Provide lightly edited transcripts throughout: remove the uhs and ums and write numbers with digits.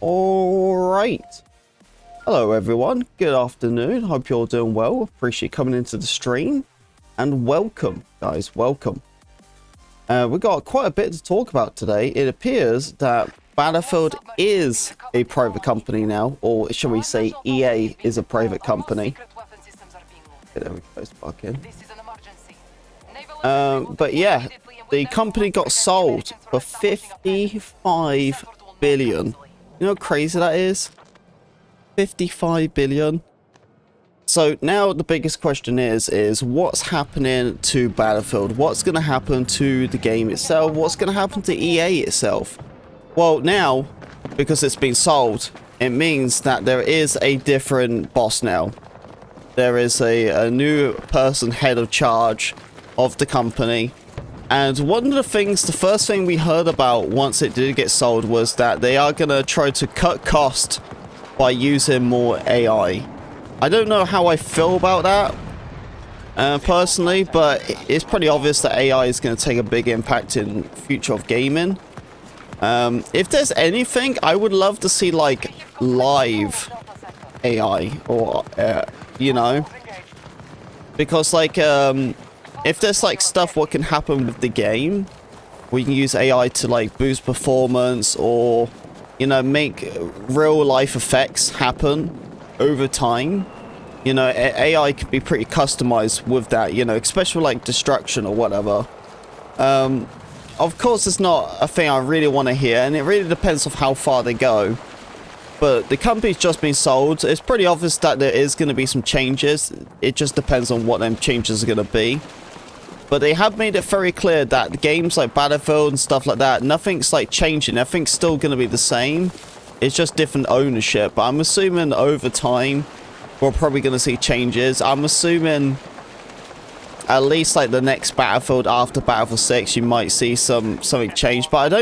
Alright. Hello everyone, good afternoon, hope you're all doing well, appreciate coming into the stream, and welcome guys, welcome. We've got quite a bit to talk about today. It appears that Battlefield is a private company now, or shall we say EA is a private company. Okay, there we go, spark in. But yeah, the company got sold for 55 billion. You know how crazy that is? 55 billion. So now the biggest question is what's happening to Battlefield? What's going to happen to the game itself? What's going to happen to EA itself? Well, now, because it's been sold, it means that there is a different boss now. There is a new person head of charge of the company. And one of the things, the first thing we heard about once it did get sold was that they are going to try to cut cost by using more AI. I don't know how I feel about that personally, but it's pretty obvious that AI is going to take a big impact in the future of gaming. If there's anything, I would love to see like live AI or, you know, because like if there's like stuff what can happen with the game, we can use AI to like boost performance or, you know, make real life effects happen over time. You know, AI can be pretty customized with that, you know, especially like destruction or whatever. Of course, it's not a thing I really want to hear, and it really depends on how far they go. But the company's just been sold. It's pretty obvious that there is going to be some changes. It just depends on what them changes are going to be. But they have made it very clear that the games like Battlefield and stuff like that, nothing's like changing. Everything's still going to be the same. It's just different ownership. But I'm assuming over time, we're probably going to see changes. I'm assuming at least like the next Battlefield after Battlefield 6, you might see something change. But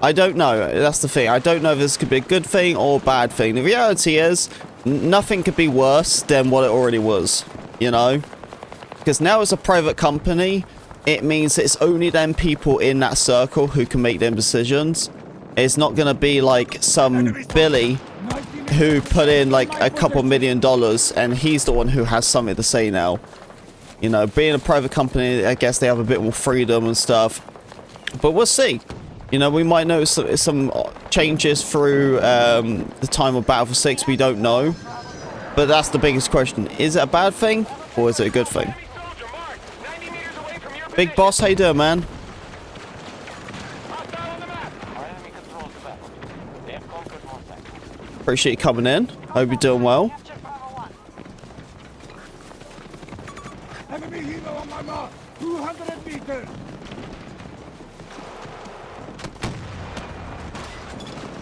I don't know. That's the thing. I don't know if this could be a good thing or a bad thing. The reality is, nothing could be worse than what it already was, you know? Because now it's a private company, it means it's only them people in that circle who can make them decisions. It's not going to be like some Billy who put in like a couple $1 million and he's the one who has something to say now. You know, being a private company, I guess they have a bit more freedom and stuff. But we'll see. You know, we might notice some changes through the time of Battlefield 6, we don't know. But that's the biggest question. Is it a bad thing or is it a good thing? Big boss, how you doing, man? Appreciate you coming in. Hope you're doing well.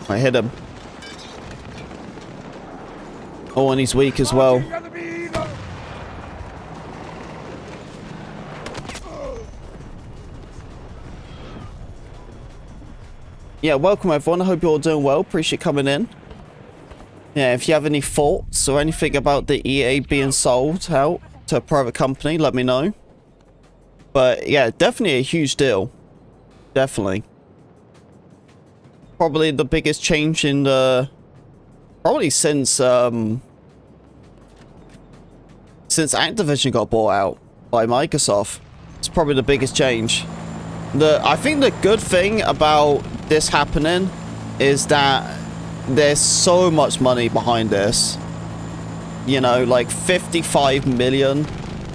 I hit him. Oh, and he's weak as well. Yeah, welcome everyone. I hope you're all doing well. Appreciate coming in. Yeah, if you have any thoughts or anything about the EA being sold out to a private company, let me know. But yeah, definitely a huge deal. Definitely. Probably the biggest change in the... Probably since Activision got bought out by Microsoft. It's probably the biggest change. I think the good thing about this happening is that there's so much money behind this. You know, like 55 million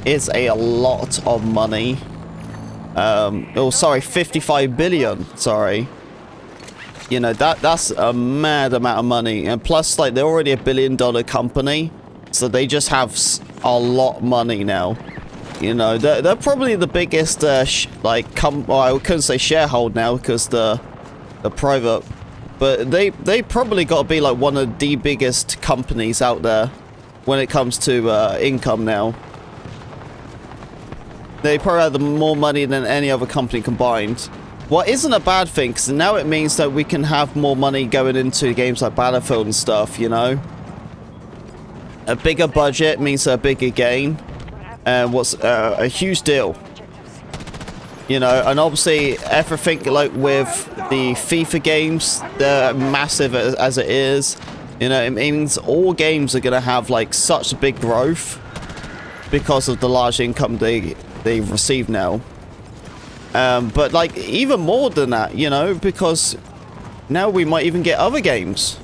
is a lot of money. Oh, sorry, 55 billion. Sorry. You know, that's a mad amount of money. And plus, like, they're already $1 billion company. So they just have a lot of money now. You know, they're probably the biggest, well, I couldn't say shareholder now because the private, but they probably got to be like one of the biggest companies out there when it comes to income now. They probably have more money than any other company combined. What isn't a bad thing, because now it means that we can have more money going into games like Battlefield and stuff, you know? A bigger budget means a bigger gain. What's a huge deal. You know, and obviously everything like with the FIFA games, they're massive as it is. You know, it means all games are going to have like such big growth because of the large income they receive now. But like even more than that, you know, because now we might even get other games.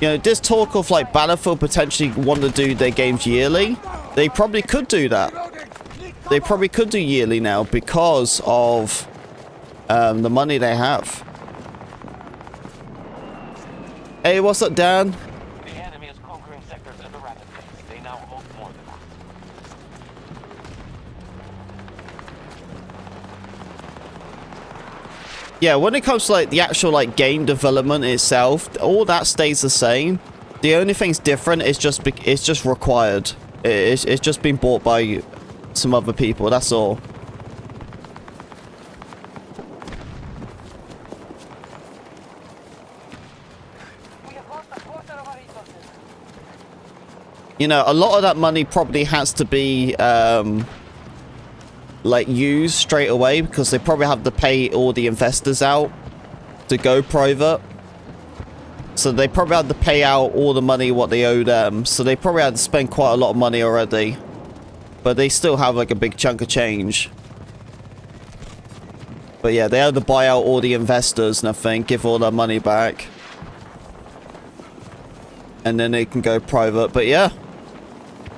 You know, this talk of like Battlefield potentially want to do their games yearly. They probably could do that. They probably could do yearly now because of the money they have. Hey, what's up, Dan? The enemy is conquering sectors at a rapid pace. They now hold more than us. Yeah, when it comes to like the actual like game development itself, all that stays the same. The only thing's different is it's just required. It's just been bought by some other people, that's all. You know, a lot of that money probably has to be like used straight away because they probably have to pay all the investors out to go private. So they probably had to pay out all the money what they owe them. So they probably had to spend quite a lot of money already. But they still have like a big chunk of change. But yeah, they had to buy out all the investors and everything, give all their money back. And then they can go private. But yeah.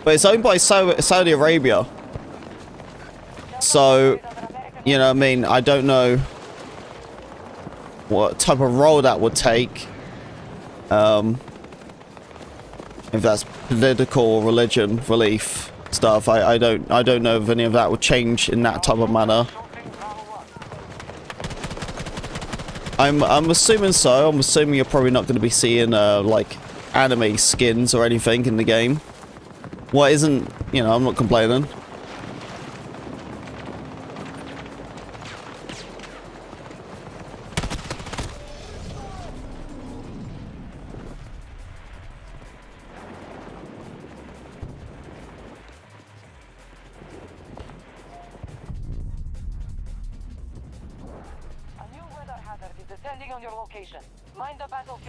But it's owned by Saudi Arabia. So, you know, I mean, I don't know what type of role that would take. If that's political or religion, relief stuff, I don't know if any of that would change in that type of manner. I'm assuming so. I'm assuming you're probably not going to be seeing like anime skins or anything in the game. What isn't, you know, I'm not complaining.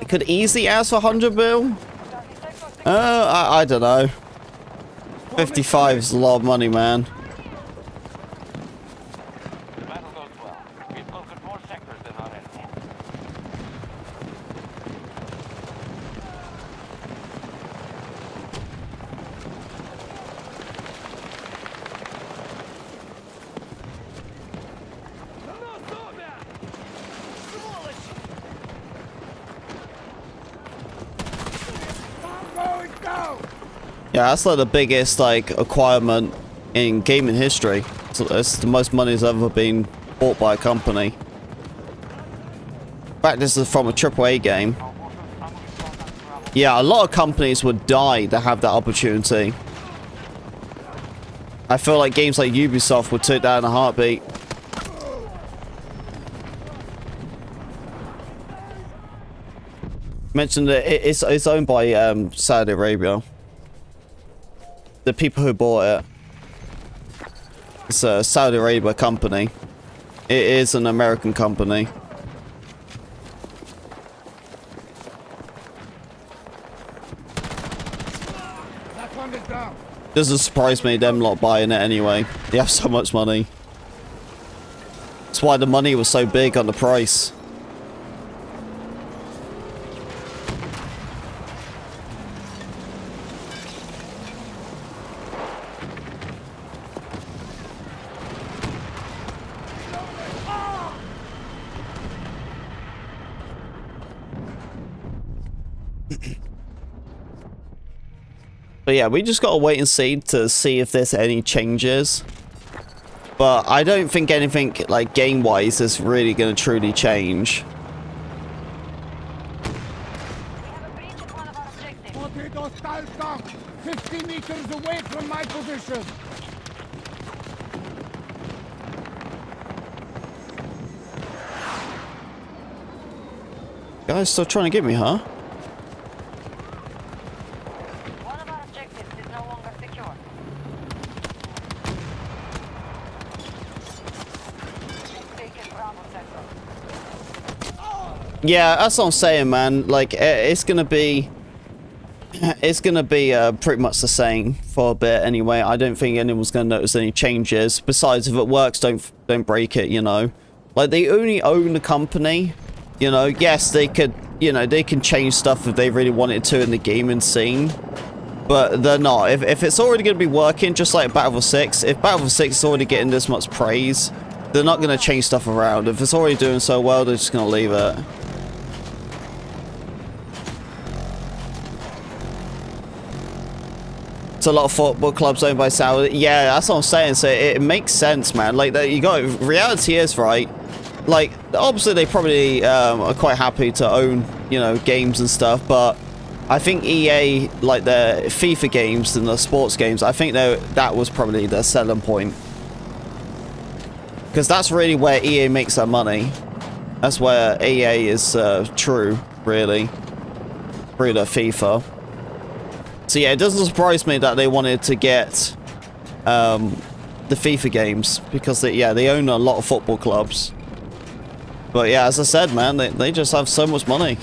It could easily ask for 100 mil. I don't know. 55 is a lot of money, man. The battle goes well. We've conquered more sectors than our enemy. Yeah, that's like the biggest like acquirement in gaming history. So it's the most money has ever been bought by a company. In fact, this is from a AAA game. Yeah, a lot of companies would die to have that opportunity. I feel like games like Ubisoft would take that in a heartbeat. Mentioned that it's owned by Saudi Arabia. The people who bought it. It's a Saudi Arabia company. It is an American company. Doesn't surprise me them lot buying it anyway. They have so much money. That's why the money was so big on the price. But yeah, we just gotta wait and see to see if there's any changes. But I don't think anything like game-wise is really gonna truly change. Spotted hostile tank 50 meters away from my position. Guys still trying to get me, huh? Yeah, that's what I'm saying, man. Like, it's gonna be pretty much the same for a bit anyway. I don't think anyone's gonna notice any changes. Besides, if it works, don't break it, you know. Like, they only own the company, you know. Yes, they could, you know, they can change stuff if they really wanted to in the gaming scene, but they're not. If it's already gonna be working, just like Battlefield 6, if Battlefield 6 is already getting this much praise, they're not gonna change stuff around. If it's already doing so well, they're just gonna leave it. It's a lot of football clubs owned by Saudi. Yeah, that's what I'm saying. So it makes sense, man. Like, that, you got, reality is, right, like, obviously they probably are quite happy to own, you know, games and stuff, but I think EA, like the FIFA games and the sports games, I think that was probably their selling point, because that's really where EA makes their money. That's where EA is true, really, through the FIFA. So yeah, it doesn't surprise me that they wanted to get the FIFA games, because they own a lot of football clubs. But yeah, as I said, man, they just have so much money.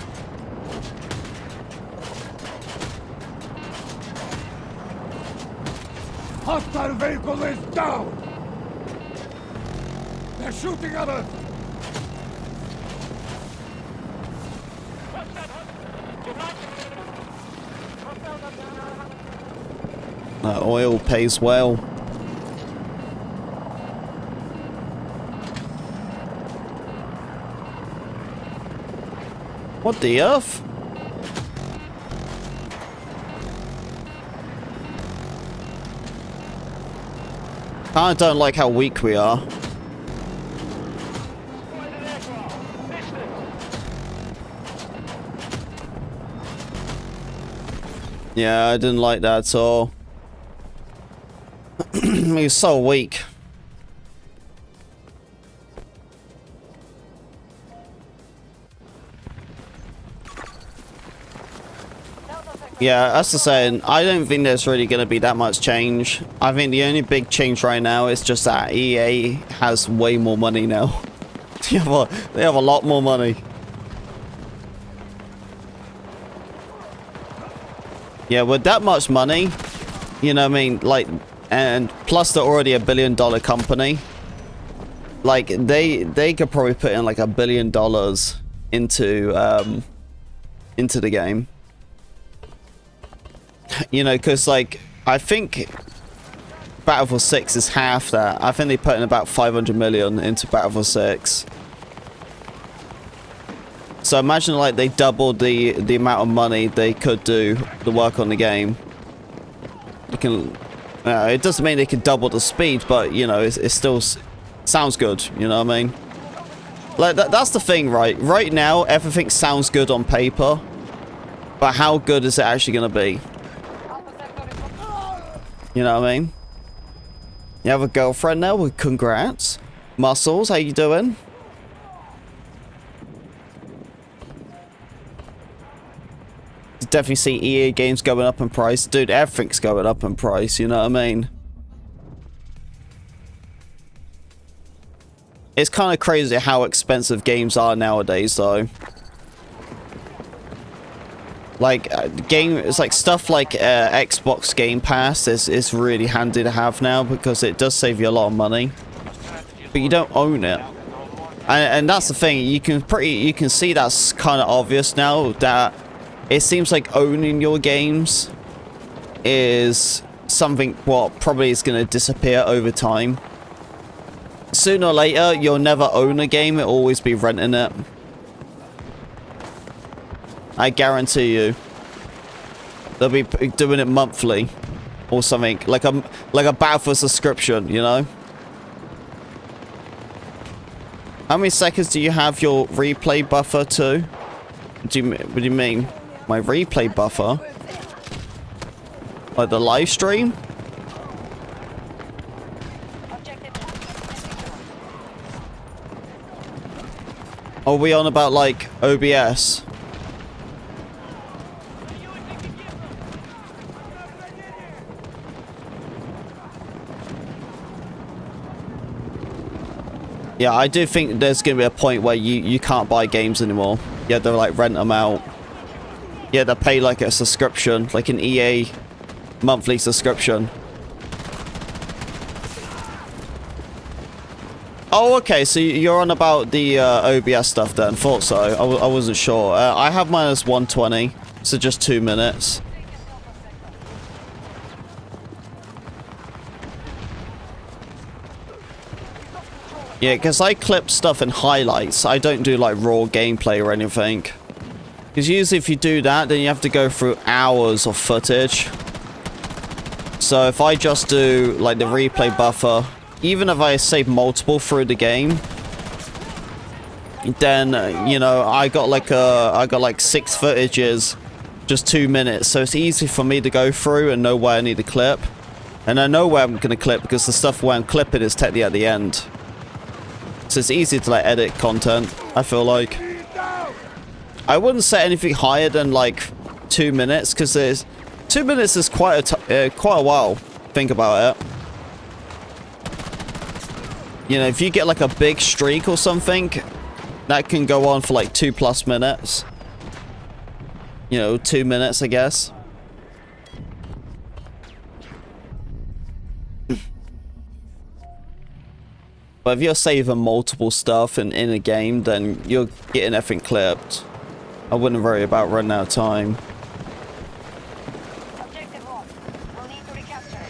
Hostile vehicle is down! They're shooting at us! Oil pays well. What the earth? I don't like how weak we are. Yeah, I didn't like that at all. He's so weak. Yeah, that's the saying. I don't think there's really going to be that much change. I think the only big change right now is just that EA has way more money now. They have a lot more money. Yeah, with that much money, you know what I mean, like, and plus they're already $1 billion company. Like, they could probably put in like $1 billion into the game. You know, because like, I think Battlefield 6 is half that. I think they put in about 500 million into Battlefield 6. So imagine like they doubled the amount of money they could do the work on the game. You can, it doesn't mean they can double the speed, but you know, it still sounds good. You know what I mean? Like that's the thing, right? Right now, everything sounds good on paper, but how good is it actually going to be? You know what I mean? You have a girlfriend now? Well, congrats. Muscles, how you doing? Definitely see EA games going up in price. Dude, everything's going up in price, you know what I mean? It's kind of crazy how expensive games are nowadays, though. Like, it's like stuff like Xbox Game Pass is really handy to have now, because it does save you a lot of money. But you don't own it. And that's the thing, you can see that's kind of obvious now, that it seems like owning your games is something what probably is going to disappear over time. Sooner or later, you'll never own a game, it'll always be renting it. I guarantee you. They'll be doing it monthly or something, like a Battlefield subscription, you know? How many seconds do you have your replay buffer to? What do you mean? My replay buffer? Like the live stream? Are we on about like OBS? Yeah, I do think there's going to be a point where you can't buy games anymore. You had to like rent them out. You had to pay like a subscription, like an EA monthly subscription. Oh, okay, so you're on about the OBS stuff then. Thought so. I wasn't sure. I have mine as 120, so just 2 minutes. Yeah, because I clip stuff in highlights. I don't do like raw gameplay or anything. Because usually if you do that, then you have to go through hours of footage. So if I just do like the replay buffer, even if I save multiple through the game, then you know I got like 6 footages, just 2 minutes. So it's easy for me to go through and know where I need to clip, and I know where I'm gonna clip because the stuff where I'm clipping is technically at the end. So it's easy to like edit content. I feel like I wouldn't set anything higher than like 2 minutes because there's 2 minutes is quite a while. Think about it. You know, if you get like a big streak or something, that can go on for like 2+ minutes. You know, 2 minutes, I guess. But if you're saving multiple stuff in a game, then you're getting everything clipped. I wouldn't worry about running out of time. Objective lost. We'll need to recapture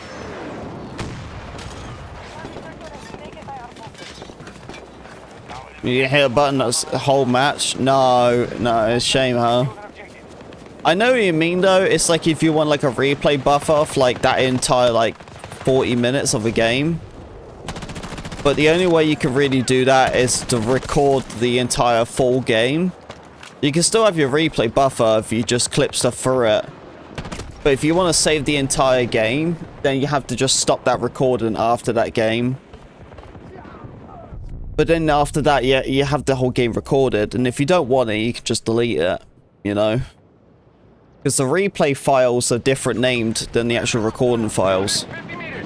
it. You hit a button that's a whole match? No, it's a shame, huh? I know what you mean though. It's like if you want like a replay buffer of like that entire like 40 minutes of a game. But the only way you can really do that is to record the entire full game. You can still have your replay buffer if you just clip stuff through it. But if you want to save the entire game, then you have to just stop that recording after that game. But then after that, yeah, you have the whole game recorded. And if you don't want it, you can just delete it, you know? Because the replay files are different named than the actual recording files.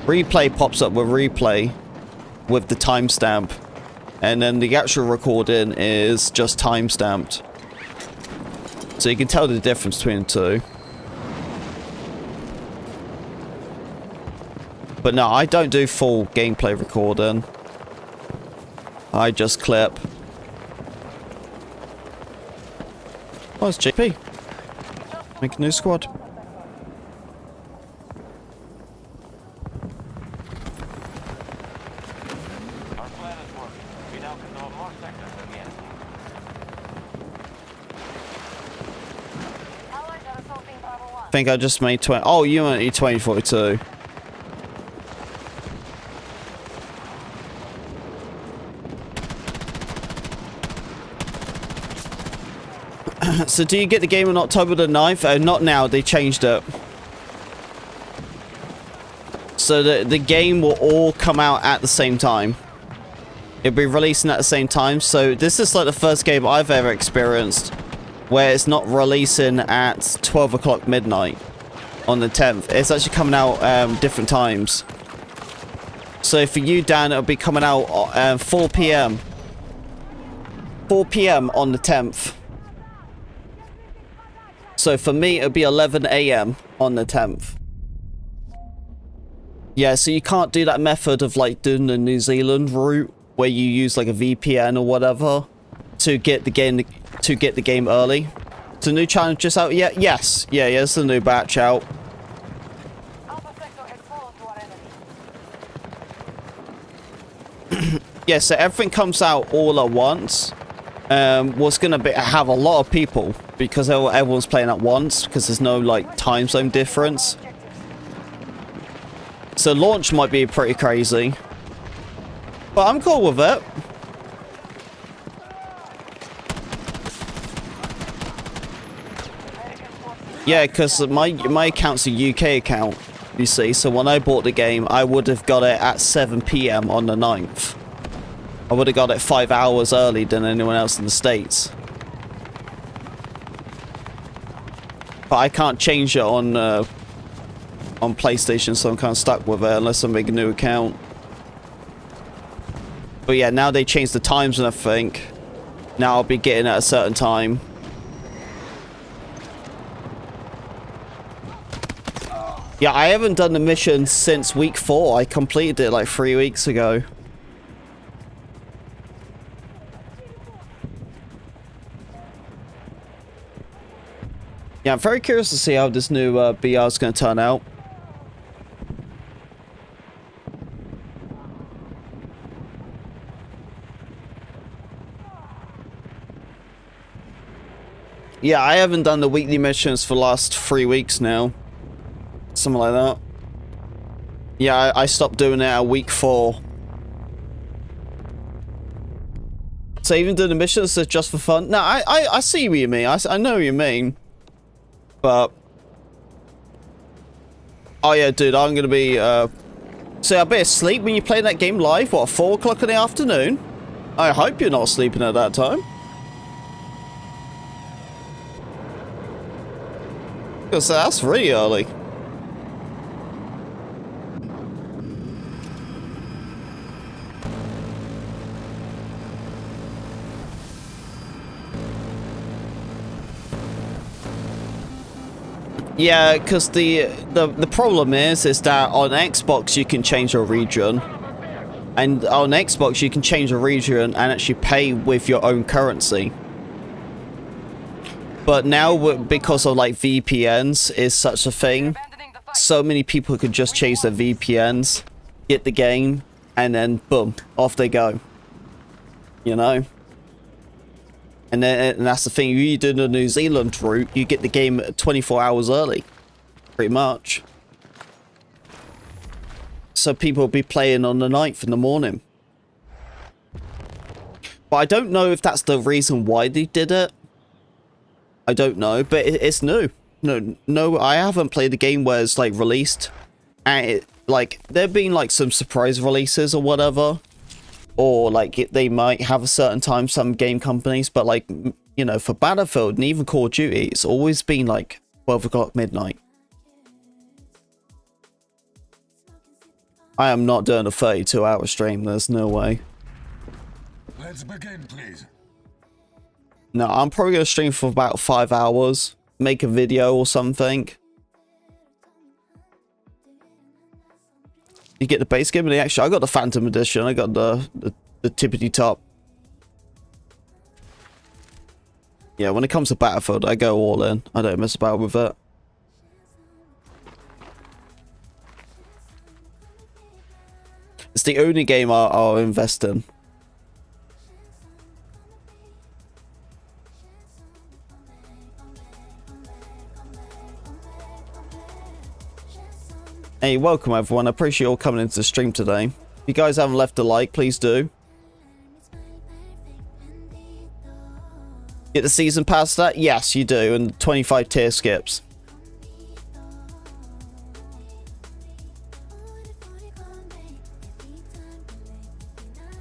Replay pops up with replay with the timestamp. And then the actual recording is just timestamped. So you can tell the difference between the two. But no, I don't do full gameplay recording. I just clip. Oh, it's JP. Make a new squad. Our plan is working. We now control more sectors than the enemy. Allies are assaulting Bravo 1. I think I just made 20. Oh, you only 2042. So do you get the game on October the 9th? Not now, they changed it. So the game will all come out at the same time. It'll be releasing at the same time. So this is like the first game I've ever experienced where it's not releasing at 12 o'clock midnight on the 10th. It's actually coming out different times. So for you, Dan, it'll be coming out 4 p.m. 4 p.m. on the 10th. So for me, it'll be 11 a.m. on the 10th. Yeah, so you can't do that method of like doing the New Zealand route where you use like a VPN or whatever to get the game early. Is the new challenge just out yet? Yes. Yeah, it's the new batch out. Alpha sector has fallen to our enemy. Yeah, so everything comes out all at once. What's gonna have a lot of people because everyone's playing at once because there's no like time zone difference. So launch might be pretty crazy, but I'm cool with it. Yeah, because my account's a UK account, you see. So when I bought the game, I would have got it at 7 p.m. on the 9th. I would have got it 5 hours early than anyone else in the States. But I can't change it on PlayStation, so I'm kind of stuck with it unless I make a new account. But yeah, now they changed the times and everything. Now I'll be getting at a certain time. Yeah, I haven't done the mission since week 4. I completed it like 3 weeks ago. Yeah, I'm very curious to see how this new BR is going to turn out. Yeah, I haven't done the weekly missions for the last 3 weeks now. Something like that. Yeah, I stopped doing it at week 4. So even doing the missions is just for fun? No, I see what you mean. I know what you mean. But... oh yeah, dude, I'm gonna be, so I better sleep when you play that game live? What, 4 o'clock in the afternoon? I hope you're not sleeping at that time. Because that's really early. Yeah, because the problem is that on Xbox you can change your region, and on Xbox you can change your region and actually pay with your own currency. But now, because of like VPNs is such a thing, so many people could just change their VPNs, get the game, and then boom, off they go. You know? And that's the thing, you do the New Zealand route, you get the game 24 hours early. Pretty much. So people will be playing on the 9th in the morning. But I don't know if that's the reason why they did it. I don't know, but it's new. No, I haven't played a game where it's like released. And like, there've been like some surprise releases or whatever. Or like they might have a certain time, some game companies, but like, you know, for Battlefield and even Call of Duty, it's always been like 12 o'clock midnight. I am not doing a 32-hour stream, there's no way. Let's begin, please. No, I'm probably going to stream for about 5 hours, make a video or something. You get the base game and the extra. I got the Phantom Edition. I got the tippity top. Yeah, when it comes to Battlefield, I go all in. I don't mess about with it. It's the only game I'll invest in. Hey, welcome everyone. I appreciate you all coming into the stream today. If you guys haven't left a like, please do. Get the season pass that? Yes, you do. And 25 tier skips.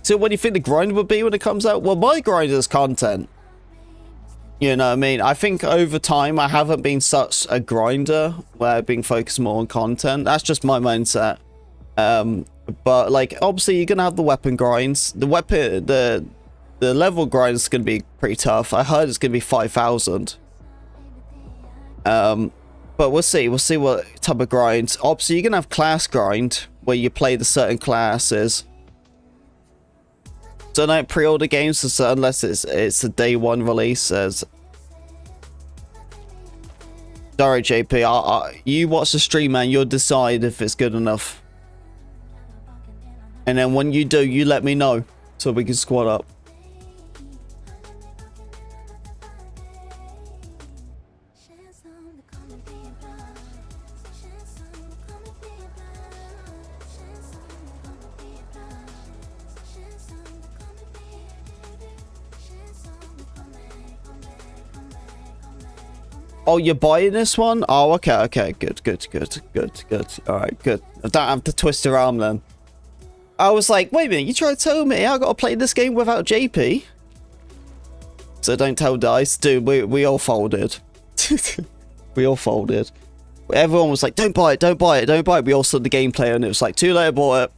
So what do you think the grind would be when it comes out? Well, my grind is content. You know what I mean? I think over time I haven't been such a grinder where I've been focused more on content. That's just my mindset. But like obviously you're gonna have the weapon grinds. The level grind is gonna be pretty tough. I heard it's gonna be 5,000. But we'll see. We'll see what type of grinds. Obviously you're gonna have class grind where you play the certain classes. So don't pre-order games unless it's a day 1 release. As sorry, JP. You watch the stream, man. You'll decide if it's good enough. And then when you do, you let me know so we can squad up. Oh, you're buying this one? Oh, okay. Good. All right, good. I don't have to twist your arm then. I was like, wait a minute, you trying to tell me I gotta play this game without JP? So don't tell Dice. Dude, we all folded. We all folded. Everyone was like, don't buy it, don't buy it, don't buy it. We all saw the gameplay and it was like, too late, I bought it.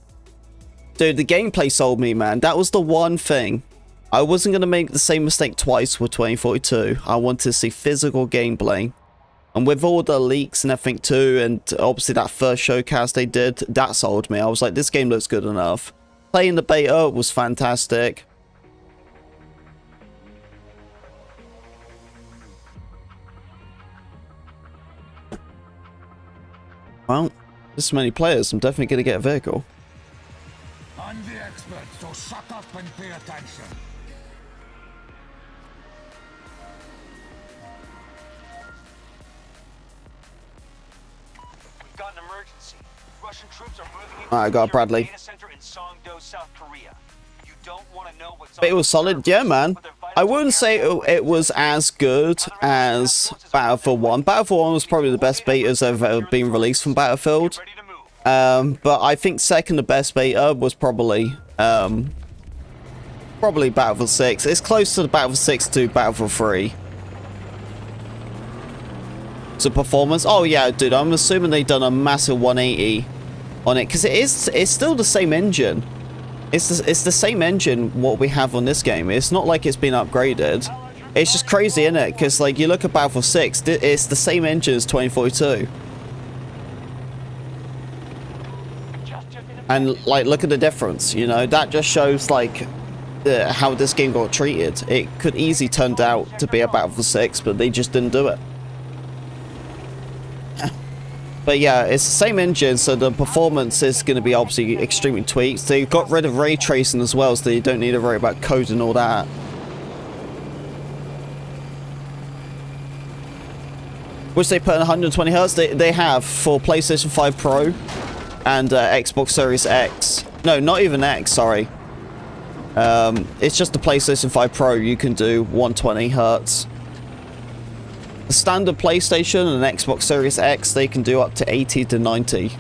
Dude, the gameplay sold me, man. That was the one thing. I wasn't going to make the same mistake twice with 2042. I wanted to see physical gameplay. And with all the leaks and everything too, and obviously that first showcase they did, that sold me. I was like, this game looks good enough. Playing the beta was fantastic. Well, this many players, I'm definitely going to get a vehicle. I'm the expert, so shut up and pay attention. We've got an emergency. Russian troops are moving into Alright, I got a Bradley. data center in Songdo, South Korea. You don't want to know what's But it was solid, yeah, man. I wouldn't say it was as good as Battlefield 1. Battlefield 1 was probably the best betas that have ever been released from Battlefield. ready to move. But I think second to best beta was probably Battlefield 6. It's close to the Battlefield 6 to Battlefield 3. So performance, oh yeah, dude, I'm assuming they've done a massive 180 on it, because it's still the same engine. It's the same engine what we have on this game. It's not like it's been upgraded. It's just crazy, isn't it? Because like you look at Battlefield 6, it's the same engine as 2042. And like look at the difference, you know, that just shows like how this game got treated. It could easily turned out to be a Battlefield 6, but they just didn't do it. But yeah, it's the same engine, so the performance is going to be obviously extremely tweaked. They got rid of ray tracing as well, so you don't need to worry about code and all that. Which they put in 120 Hz. They have for PlayStation 5 Pro and Xbox Series X. No, not even X, sorry. It's just the PlayStation 5 Pro you can do 120 Hz. The standard PlayStation and Xbox Series X, they can do up to 80 to 90.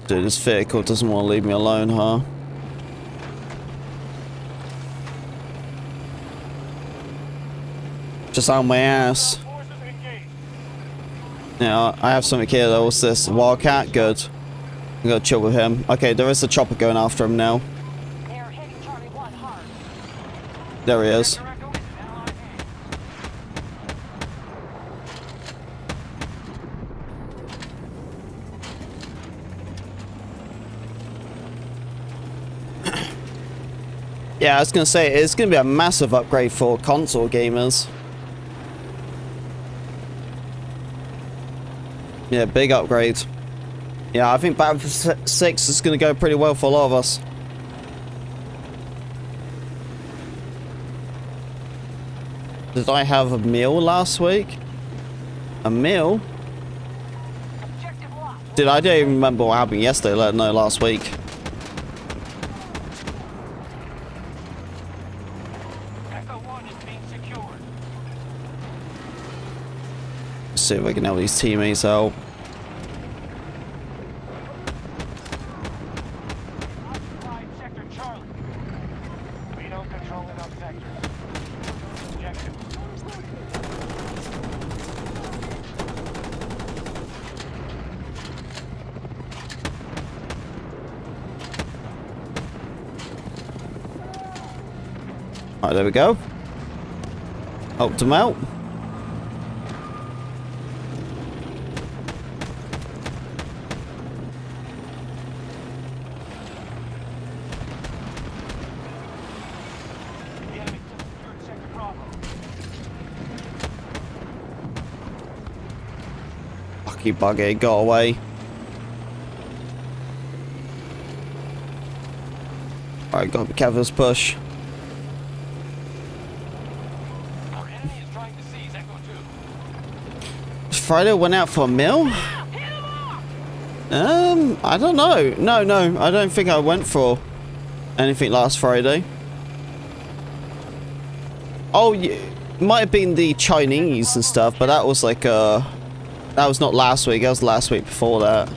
Dude, this vehicle doesn't want to leave me alone, huh? Just on my ass. Yeah, I have something here though. What's this? Wildcat? Good. I'm gonna chill with him. Okay, there is a chopper going after him now. They're hitting Charlie 1 hard. There he is. Yeah, I was gonna say, it's gonna be a massive upgrade for console gamers. Yeah, big upgrade. Yeah, I think Battlefield 6 is gonna go pretty well for a lot of us. Did I have a meal last week? A meal? Dude, I don't even remember what happened yesterday, let alone last week. See if I can help these teammates out. Alright, there we go. Helped them out. Buggy got away. Alright, gotta be careful this push. Our enemy is trying to seize Echo 2. Friday went out for a meal? I don't know. No, I don't think I went for anything last Friday. Oh, yeah, might have been the Chinese and stuff, but that was like that was not last week, that was last week before that.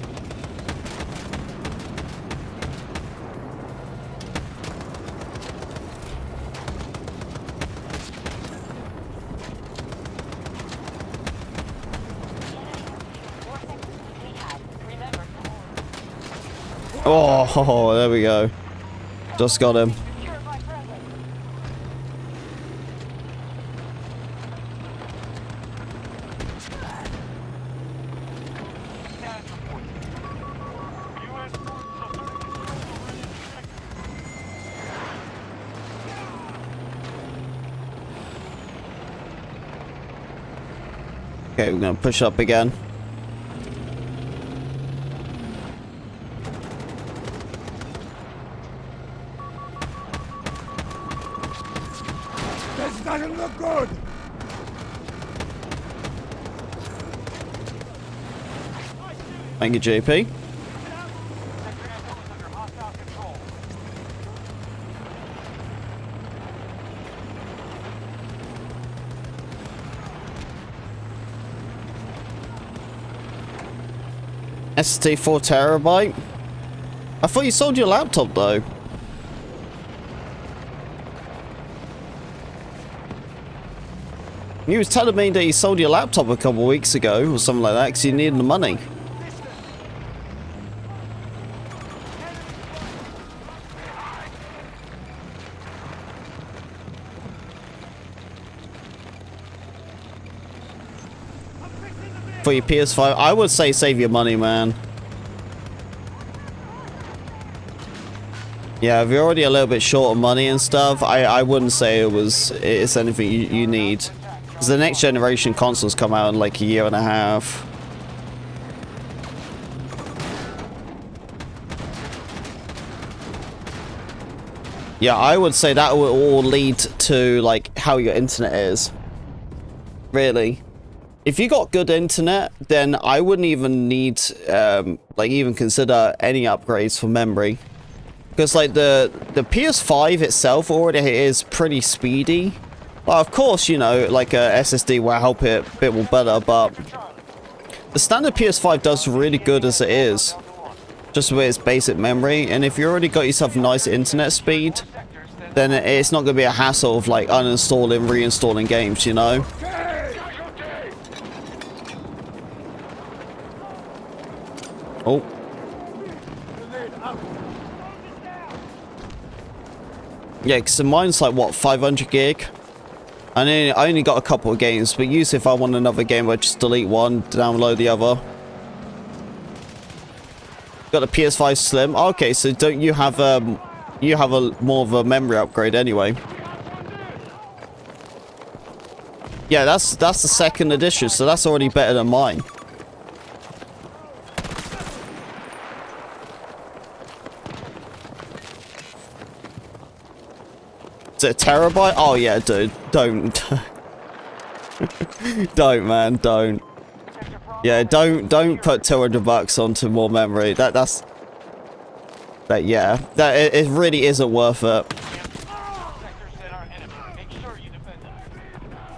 Oh, there we go. Just got him. Secured by friendly. Status report. U.S. forces are already checked. Okay, we're gonna push up again. This doesn't look good. Thank you, JP. Sector Apple is under hostile control. SSD 4 terabyte. I thought you sold your laptop though. You was telling me that you sold your laptop a couple of weeks ago or something like that because you needed the money. For your PS5, I would say save your money, man. Yeah, if you're already a little bit short of money and stuff, I wouldn't say it's anything you need. Because the next generation consoles come out in like a year and a half. Yeah, I would say that will all lead to like how your internet is. Really. If you got good internet, then I wouldn't even need, like, even consider any upgrades for memory. Because, like, the PS5 itself already is pretty speedy. Well, of course, you know, like, a SSD will help it a bit more better, but the standard PS5 does really good as it is. Just with its basic memory. And if you already got yourself nice internet speed, then it's not going to be a hassle of, like, uninstalling, reinstalling games, you know? Oh. Yeah, because mine's like, what, 500 gig? And I only got a couple of games, but usually if I want another game, I just delete one, download the other. Got a PS5 Slim. Okay, so don't you have a more of a memory upgrade anyway? Yeah, that's the second edition, so that's already better than mine. Is it a terabyte? Oh yeah, dude. Don't. Don't, man. Don't. Yeah, don't put $200 onto more memory. That's. Yeah. It really isn't worth it.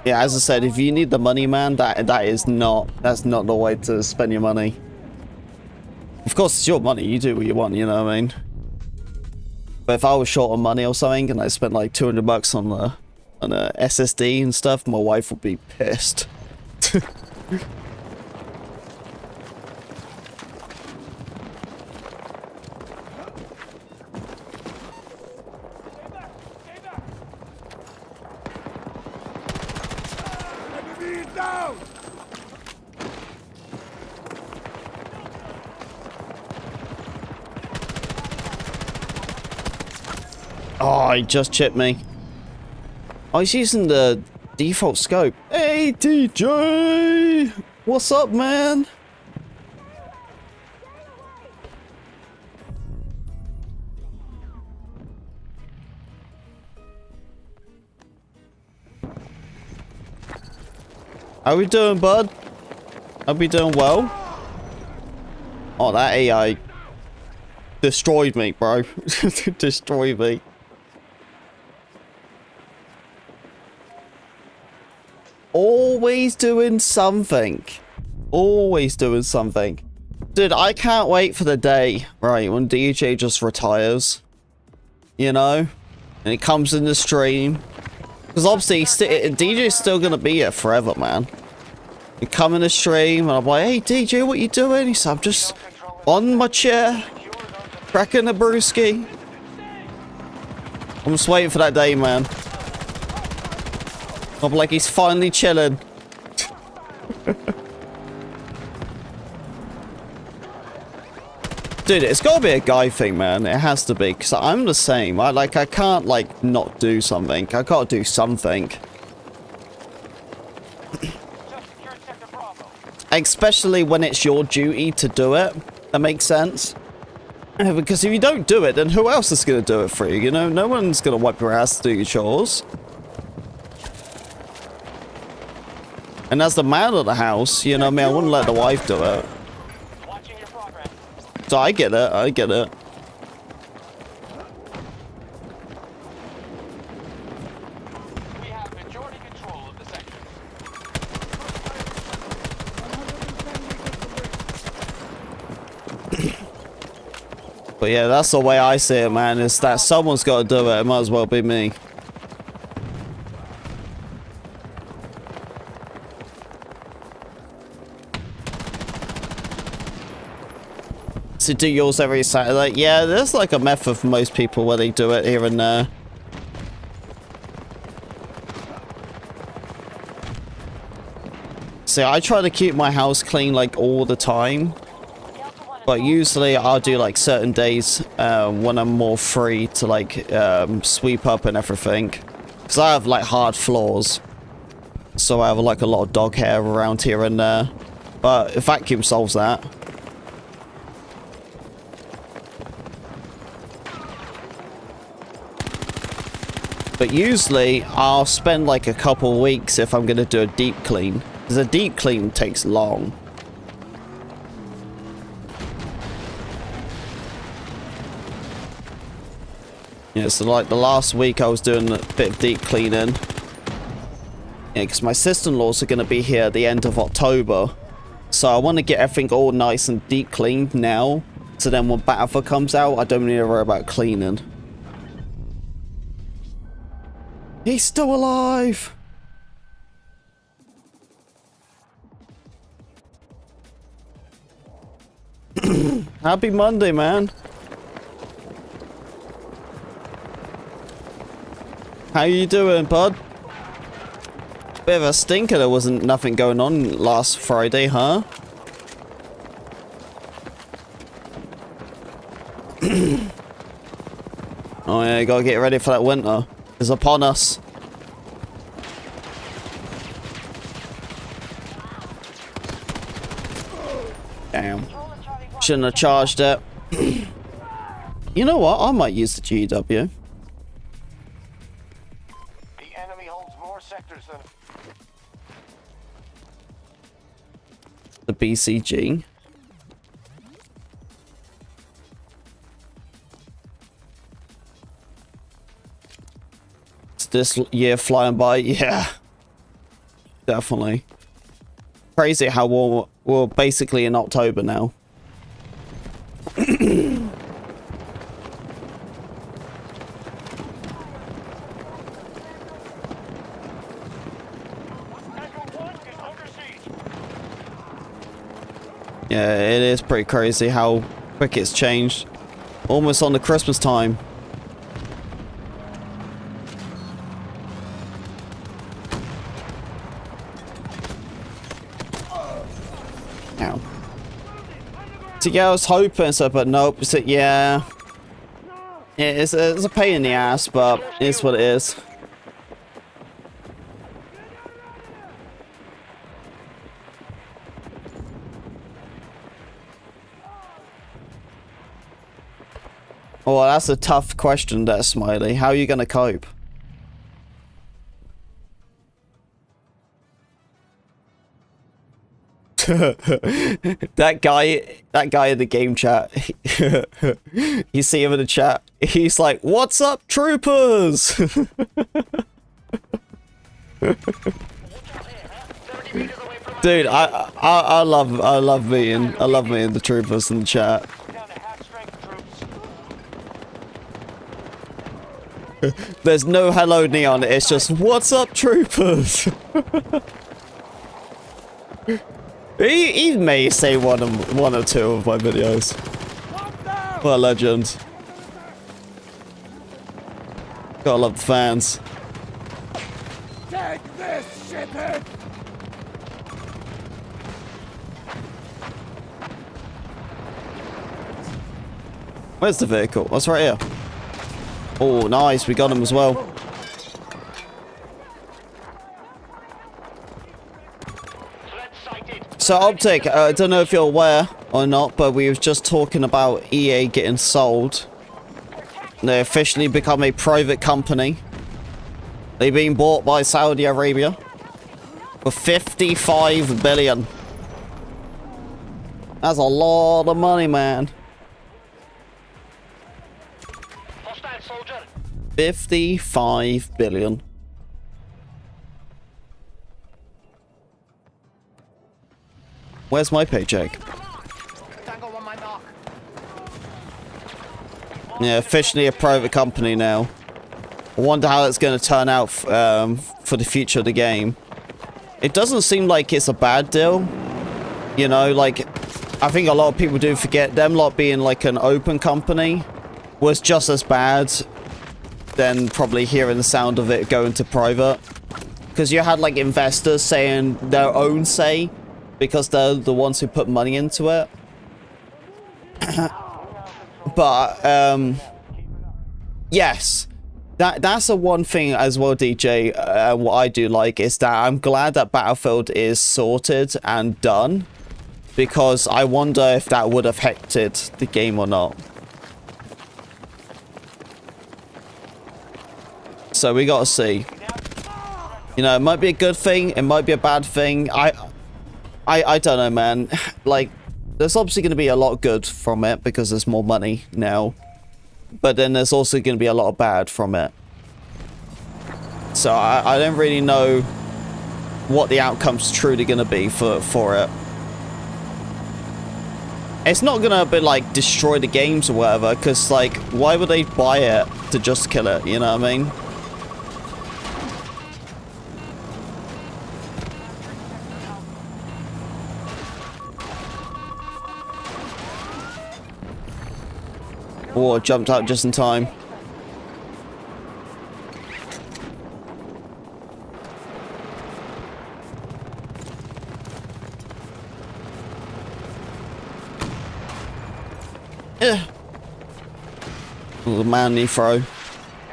Yeah, as I said, if you need the money, man, that's not the way to spend your money. Of course, it's your money. You do what you want. You know what I mean? But if I was short on money or something and I spent like $200 on a SSD and stuff, my wife would be pissed. Enemy down! Oh, he just chipped me. Oh, he's using the default scope. Hey, DJ! What's up, man? How we doing, bud? Are we doing well? Oh, that AI destroyed me, bro. Destroyed me. Always doing something. Always doing something. Dude, I can't wait for the day, right, when DJ just retires. You know? And he comes in the stream. Because obviously, DJ's still going to be here forever, man. You come in the stream, and I'm like, hey, DJ, what you doing? He said, I'm just on my chair, Cracking a brewski. I'm just waiting for that day, man. I'm like, he's finally chilling. Dude, it's gotta be a guy thing, man. It has to be, because I'm the same. I can't, like, not do something. I gotta do something. Just secured Sector Bravo. Especially when it's your duty to do it. That makes sense. Because if you don't do it, then who else is gonna do it for you? You know, no one's gonna wipe your ass to do your chores. And as the man of the house, you know, I mean, I wouldn't let the wife do it. Watching your progress. So I get it, I get it. We have majority control of the sector. But yeah, that's the way I see it, man. Is that someone's got to do it. It might as well be me. To do yours every Saturday. Yeah, there's like a method for most people where they do it here and there. See, I try to keep my house clean like all the time. But usually I'll do like certain days when I'm more free to like sweep up and everything. Because I have like hard floors. So I have like a lot of dog hair around here and there. But a vacuum solves that. But usually I'll spend like a couple weeks if I'm going to do a deep clean. Because a deep clean takes long. Yeah, so like the last week I was doing a bit of deep cleaning. Yeah, because my sister-in-laws are going to be here at the end of October. So I want to get everything all nice and deep cleaned now. So then when Battlefield comes out, I don't need to worry about cleaning. He's still alive! Happy Monday, man. How you doing, bud? Bit of a stinker, there wasn't nothing going on last Friday, huh? Oh yeah, you gotta get ready for that winter. It's upon us. Damn. Shouldn't have charged it. You know what? I might use the GW. The enemy holds more sectors than... The BCG. Is this year flying by? Yeah. Definitely. Crazy how we're basically in October now. Yeah, it is pretty crazy how quick it's changed. Almost on the Christmas time. Ow. So yeah, I was hoping so, but nope. So yeah. It's a pain in the ass, but it's what it is. Oh, that's a tough question there, Smiley. How are you gonna cope? that guy in the game chat, you see him in the chat, he's like, "What's up, troopers?" Dude, I love meeting the troopers in the chat. There's no hello neon, it's just, "What's up, troopers?" he may say one or two of my videos. What a legend. Gotta love the fans. Take this, shithead! Where's the vehicle? What's right here? Oh, nice. We got him as well. Threat sighted. So, Optic, I don't know if you're aware or not, but we were just talking about EA getting sold. They officially become a private company. They've been bought by Saudi Arabia for 55 billion. That's a lot of money, man. Hostile soldier. 55 billion. Where's my paycheck? Tango on my mark. Yeah, officially a private company now. I wonder how it's going to turn out for the future of the game. It doesn't seem like it's a bad deal. You know, like, I think a lot of people do forget them lot being like an open company was just as bad than probably hearing the sound of it going to private. Because you had like investors saying their own say because they're the ones who put money into it. But, yes. That's the one thing as well, DJ, what I do like is that I'm glad that Battlefield is sorted and done. Because I wonder if that would have affected the game or not. So we gotta see. You know, it might be a good thing, it might be a bad thing. I don't know, man. Like, there's obviously going to be a lot good from it because there's more money now. But then there's also going to be a lot of bad from it. So I don't really know what the outcome's truly going to be for it. It's not going to be like destroy the games or whatever, because like, why would they buy it to just kill it? You know what I mean? Oh, jumped out just in time. Yeah. Oh, manly throw. Now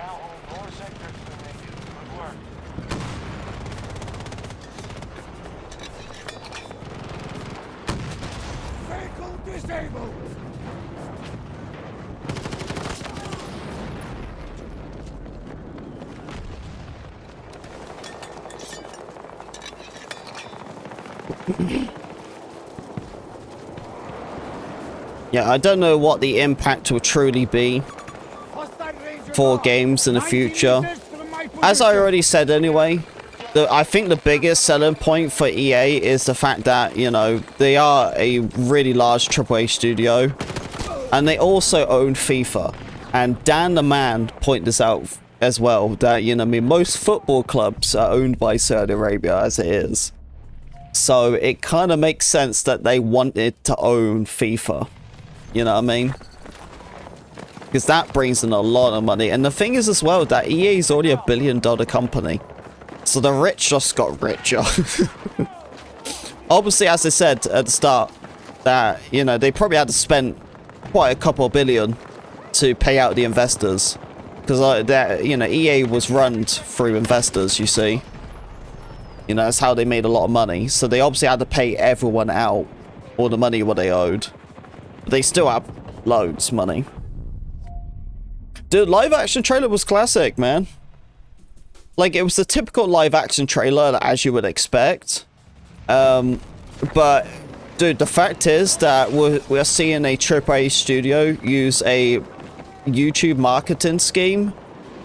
hold 4 sectors to make it. Good work. Vehicle disabled! Yeah, I don't know what the impact will truly be for games in the future. As I already said anyway, I think the biggest selling point for EA is the fact that, you know, they are a really large AAA studio. And they also own FIFA. And Dan the Man pointed this out as well, that, you know, I mean, most football clubs are owned by Saudi Arabia as it is. So it kind of makes sense that they wanted to own FIFA. You know what I mean? Because that brings in a lot of money. And the thing is as well that EA is already $1 billion company. So the rich just got richer. Obviously, as I said at the start, that, you know, they probably had to spend quite a couple of billion to pay out the investors. Because, you know, EA was run through investors, you see. You know, that's how they made a lot of money. So they obviously had to pay everyone out all the money what they owed. But they still have loads of money. Dude, live action trailer was classic, man. Like, it was the typical live action trailer as you would expect. But, dude, the fact is that we're seeing a AAA studio use a YouTube marketing scheme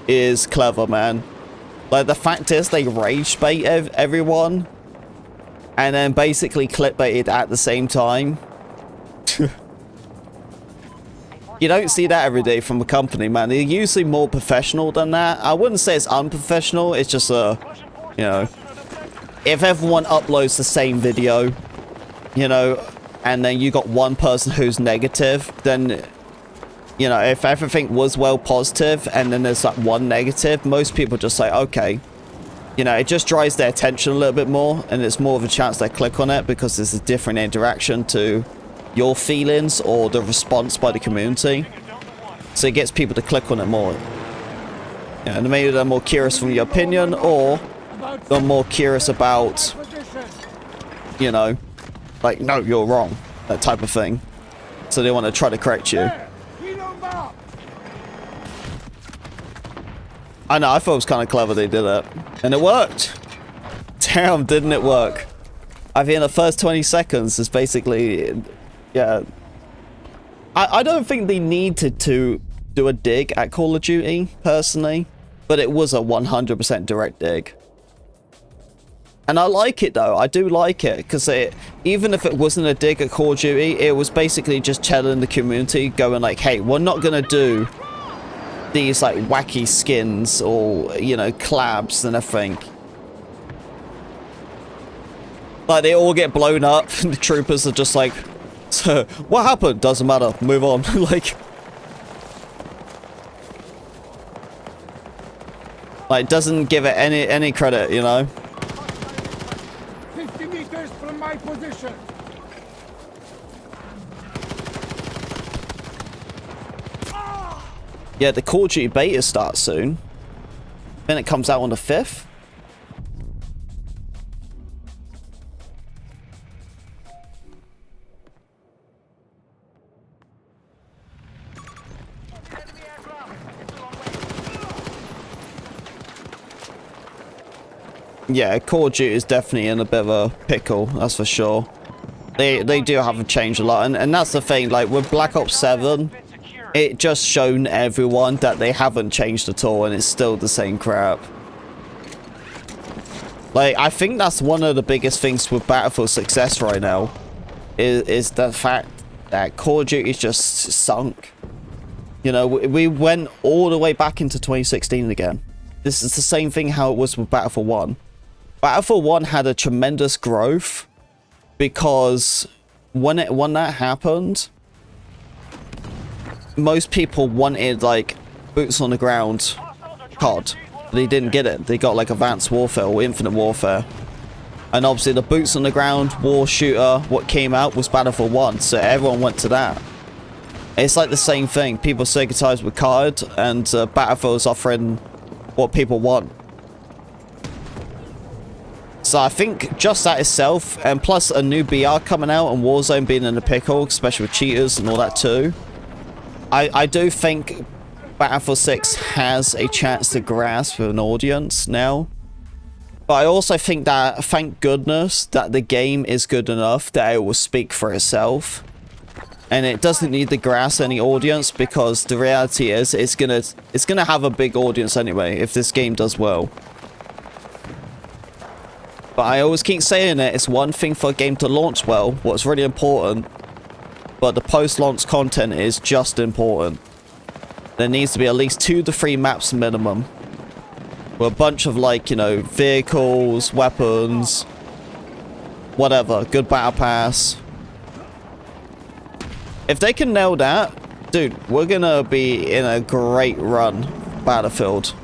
is clever, man. Like, the fact is they rage bait everyone and then basically clickbaited at the same time. You don't see that every day from a company, man. They're usually more professional than that. I wouldn't say it's unprofessional. It's just you know, if everyone uploads the same video, you know, and then you got one person who's negative, then You know, if everything was well positive and then there's like one negative, most people just say, okay. You know, it just drives their attention a little bit more, and it's more of a chance they click on it because there's a different interaction to your feelings or the response by the community. So it gets people to click on it more. Yeah, and maybe they're more curious from your opinion, or they're more curious about, you know, like, no, you're wrong, that type of thing. So they want to try to correct you. I know, I thought it was kind of clever they did it. And it worked! Damn, didn't it work? I think in the first 20 seconds is basically... Yeah. I don't think they needed to do a dig at Call of Duty, personally. But it was a 100% direct dig. And I like it, though. I do like it. Because even if it wasn't a dig at Call of Duty, it was basically just telling the community, going like, hey, we're not going to do these like wacky skins or, you know, collabs and everything. Like they all get blown up and the troopers are just like, so, what happened? Doesn't matter, move on. like doesn't give it any credit, you know. 50 meters from my position. Yeah, the Call of Duty beta starts soon. Then it comes out on the 5th. Yeah, Call of Duty is definitely in a bit of a pickle, that's for sure. They do have to change a lot, and that's the thing, like with Black Ops 7, it just shown everyone that they haven't changed at all and it's still the same crap. Like, I think that's one of the biggest things with Battlefield's success right now, is the fact that Call of Duty's just sunk. You know, we went all the way back into 2016 again. This is the same thing how it was with Battlefield 1. Battlefield 1 had a tremendous growth because when that happened, most people wanted like boots on the ground COD. They didn't get it. They got like Advanced Warfare or Infinite Warfare. And obviously the boots on the ground war shooter, what came out was Battlefield 1, so everyone went to that. It's like the same thing. People syncretized with COD, and Battlefield's offering what people want. So I think just that itself, and plus a new BR coming out and Warzone being in the pickle, especially with cheaters and all that too, I do think Battlefield 6 has a chance to grasp an audience now. But I also think that, thank goodness, that the game is good enough that it will speak for itself. And it doesn't need to grasp any audience, because the reality is it's gonna have a big audience anyway if this game does well. But I always keep saying it, it's one thing for a game to launch well, what's really important, but the post-launch content is just important. There needs to be at least 2 to 3 maps minimum, with a bunch of, like, you know, vehicles, weapons, whatever, good battle pass. If they can nail that, dude, we're gonna be in a great run, Battlefield.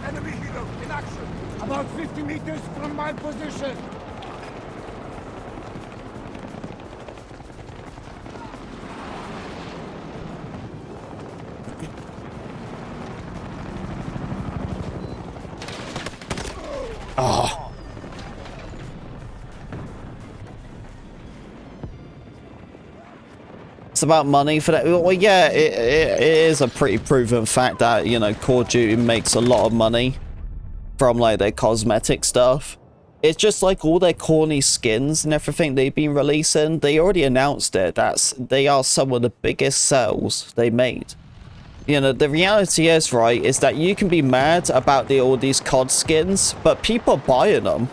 Enemy helo in action. About 50 meters from my position. Oh. It's about money for that. Well, yeah, it is a pretty proven fact that, you know, Call of Duty makes a lot of money from, like, their cosmetic stuff. It's just like all their corny skins and everything they've been releasing. They already announced it. They are some of the biggest sales they made. You know, the reality is, right, is that you can be mad about all these COD skins, but people are buying them.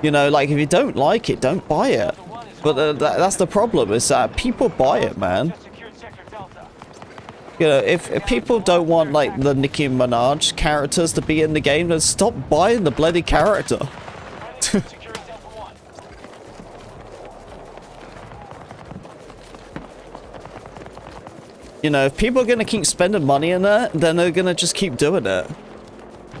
You know, like, if you don't like it, don't buy it. But that's the problem, is that people buy it, man. You know, if people don't want like the Nicki Minaj characters to be in the game, then stop buying the bloody character. Securing Delta 1. You know, if people are gonna keep spending money in it, then they're gonna just keep doing it.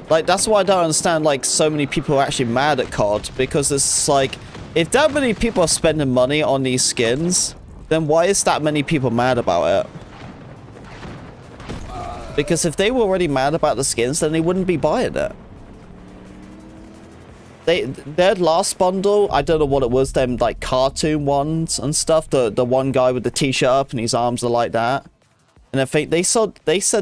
Like, that's why I don't understand, like, so many people are actually mad at COD, because it's like, if that many people are spending money on these skins, then why is that many people mad about it? Because if they were already mad about the skins, then they wouldn't be buying it. Their last bundle, I don't know what it was, them, like, cartoon ones and stuff, the one guy with the t-shirt up and his arms are like that. And I think they said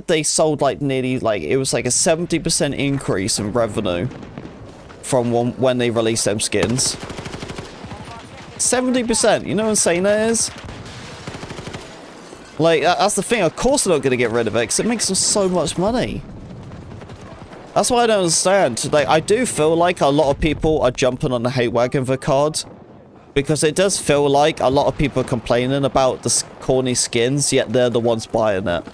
they sold like nearly, like, it was like a 70% increase in revenue from when they released them skins. 70%, you know how insane that is? Like, that's the thing, of course they're not going to get rid of it, because it makes them so much money. That's why I don't understand. Like, I do feel like a lot of people are jumping on the hate wagon for COD. Because it does feel like a lot of people are complaining about the corny skins, yet they're the ones buying it.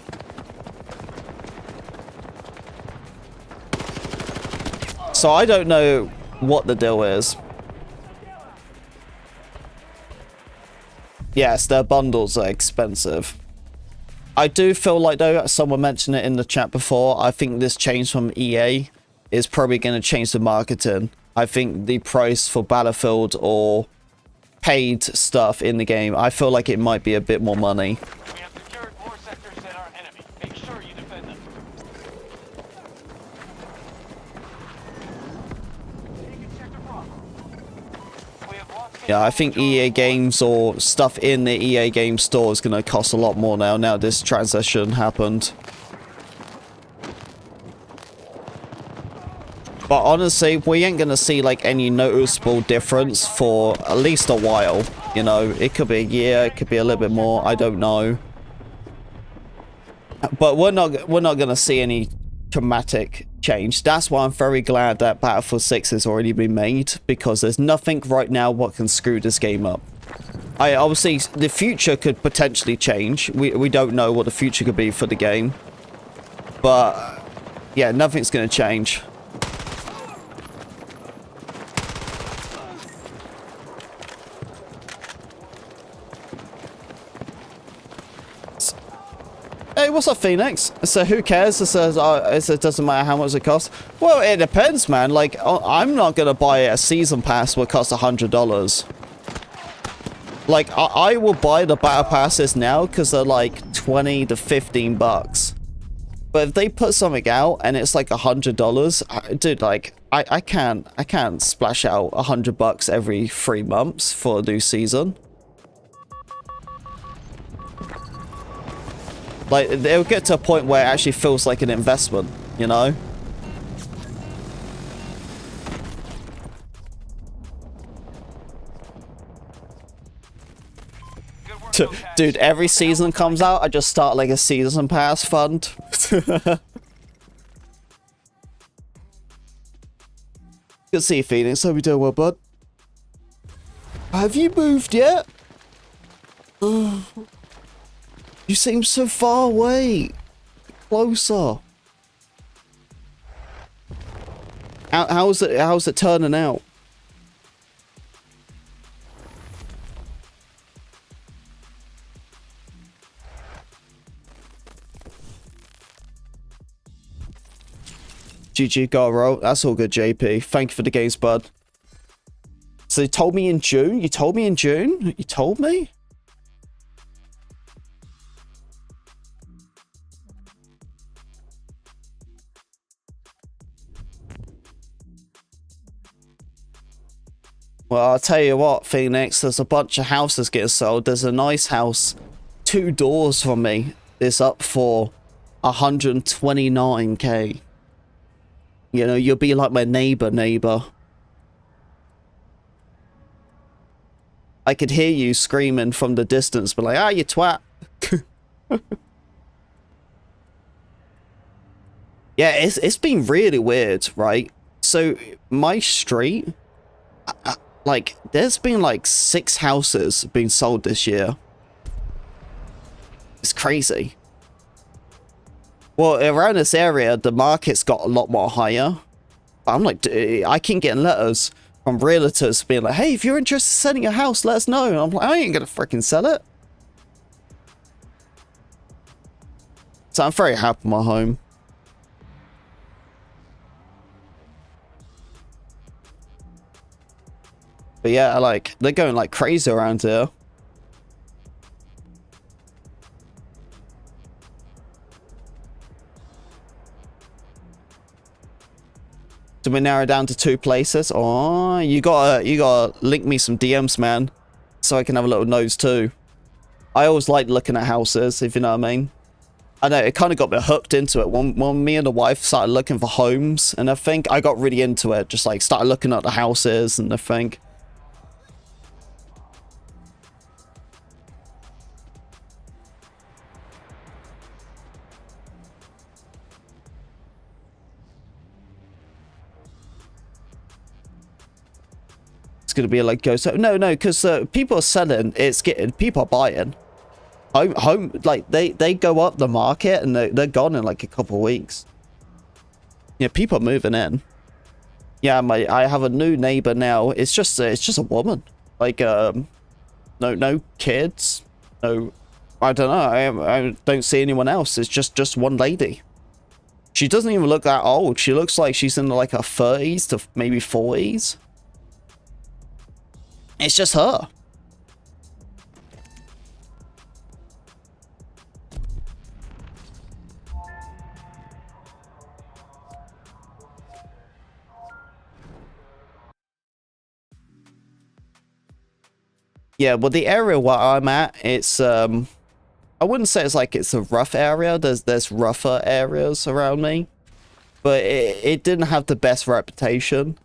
So I don't know what the deal is. Yes, their bundles are expensive. I do feel like, though, someone mentioned it in the chat before, I think this change from EA is probably going to change the marketing. I think the price for Battlefield or paid stuff in the game, I feel like it might be a bit more money. We have secured more sectors than our enemy. Make sure you defend them. Taking sector Bravo. We have lost Yeah, I think EA games or stuff in the EA game store is going to cost a lot more now this transition happened. But honestly, we ain't gonna see like any noticeable difference for at least a while. You know, it could be a year, it could be a little bit more, I don't know. But we're not gonna see any dramatic change. That's why I'm very glad that Battlefield 6 has already been made, because there's nothing right now what can screw this game up. Obviously the future could potentially change. We don't know what the future could be for the game. But yeah, nothing's gonna change. Hey, what's up, Phoenix? So who cares? It says, it doesn't matter how much it costs. Well, it depends, man. Like, I'm not gonna buy a season pass what costs $100. Like, I will buy the battle passes now because they're like 20 to 15 bucks. But if they put something out and it's like $100, dude, like, I can't splash out $100 every 3 months for a new season. Like, it'll get to a point where it actually feels like an investment, you know? Dude, every season comes out, I just start like a season pass fund. Good to see you, Phoenix. Hope you doing well, bud. Have you moved yet? You seem so far away. Closer. How's it turning out? GG, got a roll. That's all good, JP. Thank you for the games, bud. So you told me in June? You told me in June? You told me? Well, I'll tell you what, Phoenix, there's a bunch of houses getting sold. There's a nice house 2 doors from me. It's up for 129k. You know, you'll be like my neighbor. I could hear you screaming from the distance, but like, ah, you twat. Yeah, it's been really weird, right? So, my street... like, there's been like 6 houses being sold this year. It's crazy. Well, around this area, the market's got a lot more higher. I'm like, I keep getting letters from realtors being like, hey, if you're interested in selling your house, let us know. And I'm like, I ain't gonna freaking sell it. So I'm very happy with my home. But yeah, like, they're going like crazy around here. So we narrow down to 2 places. Oh, you gotta link me some DMs, man, so I can have a little nose too. I always like looking at houses, if you know what I mean. I know it kind of got me hooked into it when me and the wife started looking for homes, and I think I got really into it. Just like started looking at the houses and I think. It's gonna be like ghost. No, because people are selling. It's getting people are buying. Home like they go up the market and they're gone in like a couple of weeks. Yeah, people are moving in. Yeah, I have a new neighbor now. It's just a woman. Like no kids. No, I don't know. I don't see anyone else. It's just one lady. She doesn't even look that old. She looks like she's in like her 30s to maybe 40s. It's just her. Yeah, well, the area where I'm at, it's I wouldn't say it's like it's a rough area. There's rougher areas around me, but it didn't have the best reputation.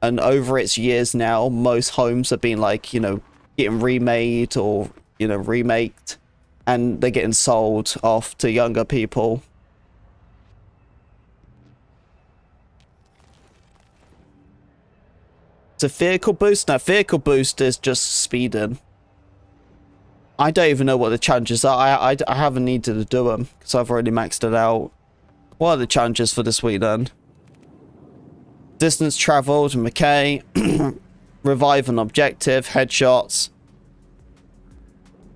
And over its years now, most homes have been like, you know, getting remade or, you know, remaked, and they're getting sold off to younger people. It's a vehicle boost? No, vehicle boost is just speeding. I don't even know what the challenges are. I haven't needed to do them because I've already maxed it out. What are the challenges for this week then? Distance traveled, McKay. Revive an objective, headshots.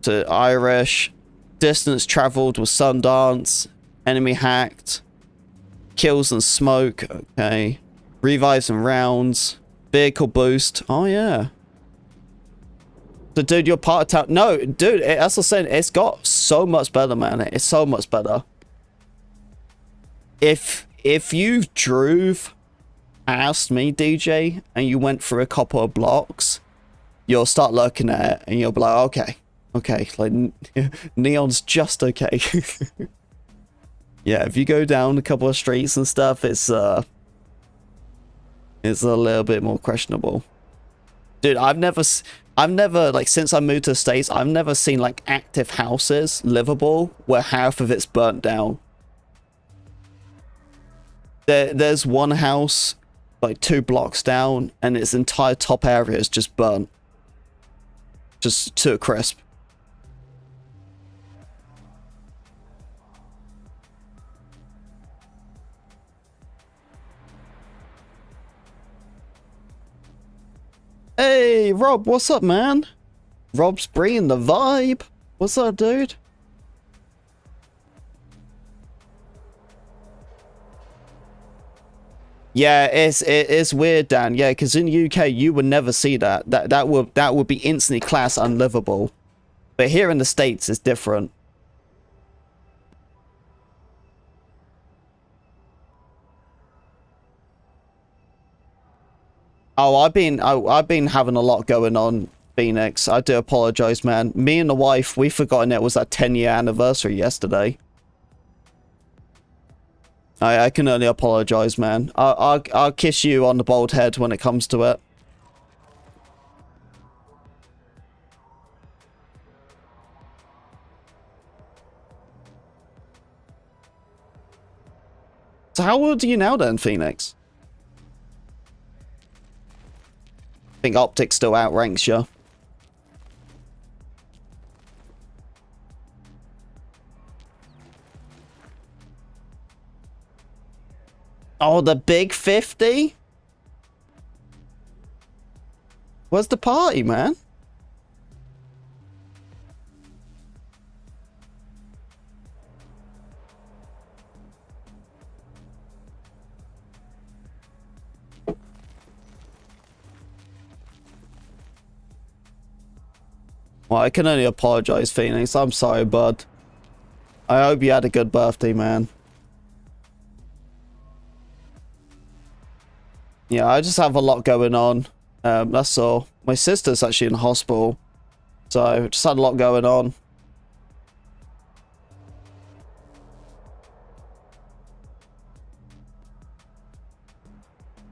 To Irish. Distance traveled with Sundance. Enemy hacked. Kills and smoke. Okay. Revives and rounds. Vehicle boost. Oh, yeah. So, dude, you're part of town. No, dude, as I was saying, it's got so much better, man. It's so much better. If you drove past me, DJ, and you went through a couple of blocks, you'll start looking at it and you'll be like, okay, like Neon's just okay. Yeah, if you go down a couple of streets and stuff, it's a little bit more questionable. Dude, I've never like, since I moved to the States, I've never seen like active houses livable where half of it's burnt down. There's one house like 2 blocks down and its entire top area is just burnt. Just to a crisp. Hey, Rob, what's up, man? Rob's bringing the vibe. What's up, dude? Yeah, it's weird, Dan. Yeah, because in UK you would never see that. That would be instantly class unlivable. But here in the States it's different. Oh, I've been having a lot going on, Phoenix. I do apologize, man. Me and the wife, we forgotten it was our 10-year anniversary yesterday. I can only apologize, man. I'll kiss you on the bald head when it comes to it. So how old are you now then, Phoenix? I think optics still outranks you. Oh, the big 50? Where's the party, man? Well, I can only apologize, Phoenix. I'm sorry, bud. I hope you had a good birthday, man. Yeah, I just have a lot going on. That's all. My sister's actually in hospital. So, I just had a lot going on.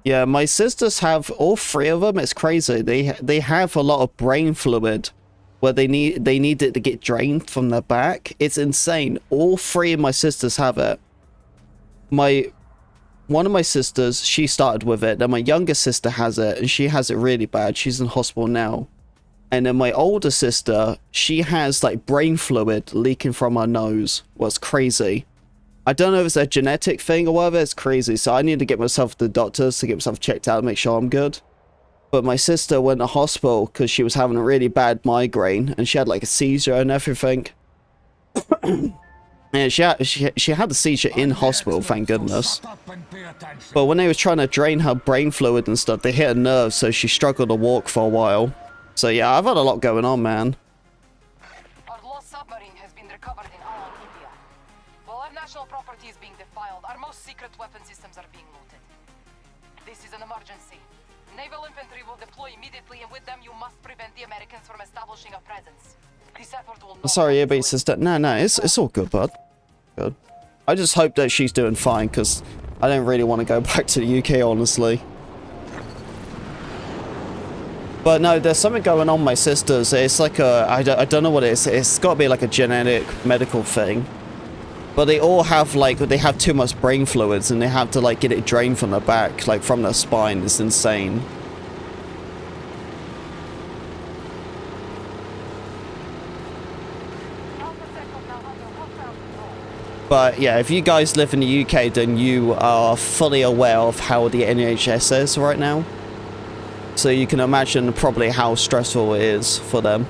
Yeah, my sisters have, all three of them, it's crazy. They have a lot of brain fluid where they need it to get drained from their back. It's insane. All three of my sisters have it. One of my sisters, she started with it. Then my younger sister has it, and she has it really bad. She's in hospital now. And then my older sister, she has like brain fluid leaking from her nose. What's crazy. I don't know if it's a genetic thing or whatever. It's crazy. So I need to get myself to the doctors to get myself checked out and make sure I'm good. But my sister went to hospital because she was having a really bad migraine, and she had like a seizure and everything. And she had the seizure in hospital, thank goodness. But when they were trying to drain her brain fluid and stuff, they hit her nerves, so she struggled to walk for a while. So yeah, I've had a lot going on, man. Our lost submarine has been recovered in Alan, India. While our national property is being defiled, our most secret weapon systems are being looted. This is an emergency. Naval infantry will deploy immediately, and with them you must prevent the Americans from establishing a presence. This effort will not... Sorry, yeah, but it's just... No, it's all good, bud. Good. I just hope that she's doing fine, because I don't really want to go back to the UK, honestly. But no, there's something going on with my sisters. It's like a... I don't know what it is. It's got to be like a genetic medical thing. But they all have, like... They have too much brain fluids, and they have to, like, get it drained from their back, like, from their spine. It's insane. But yeah, if you guys live in the UK, then you are fully aware of how the NHS is right now. So you can imagine probably how stressful it is for them.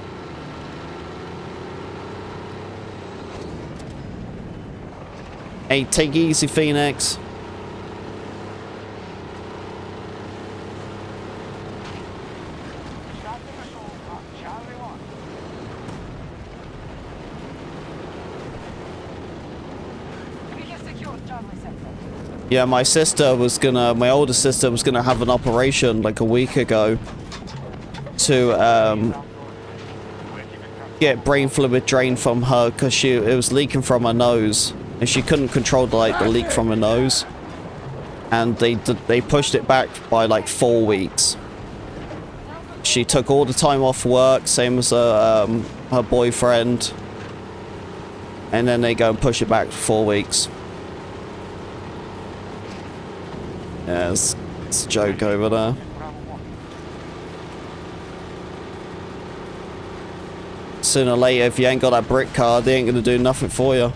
Hey, take it easy, Phoenix. Yeah, my older sister was gonna have an operation like a week ago to get brain fluid drained from her because it was leaking from her nose and she couldn't control the leak from her nose, and they pushed it back by like 4 weeks. She took all the time off work, same as her boyfriend, and then they go and push it back for 4 weeks. Yeah, it's a joke over there. Sooner or later, if you ain't got that brick card, they ain't gonna do nothing for you.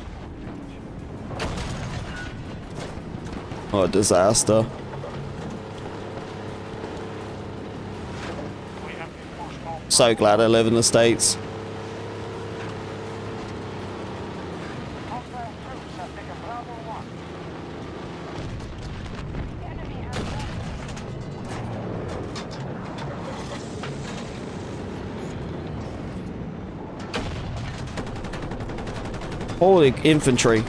What a disaster. So glad I live in the States. Holy infantry.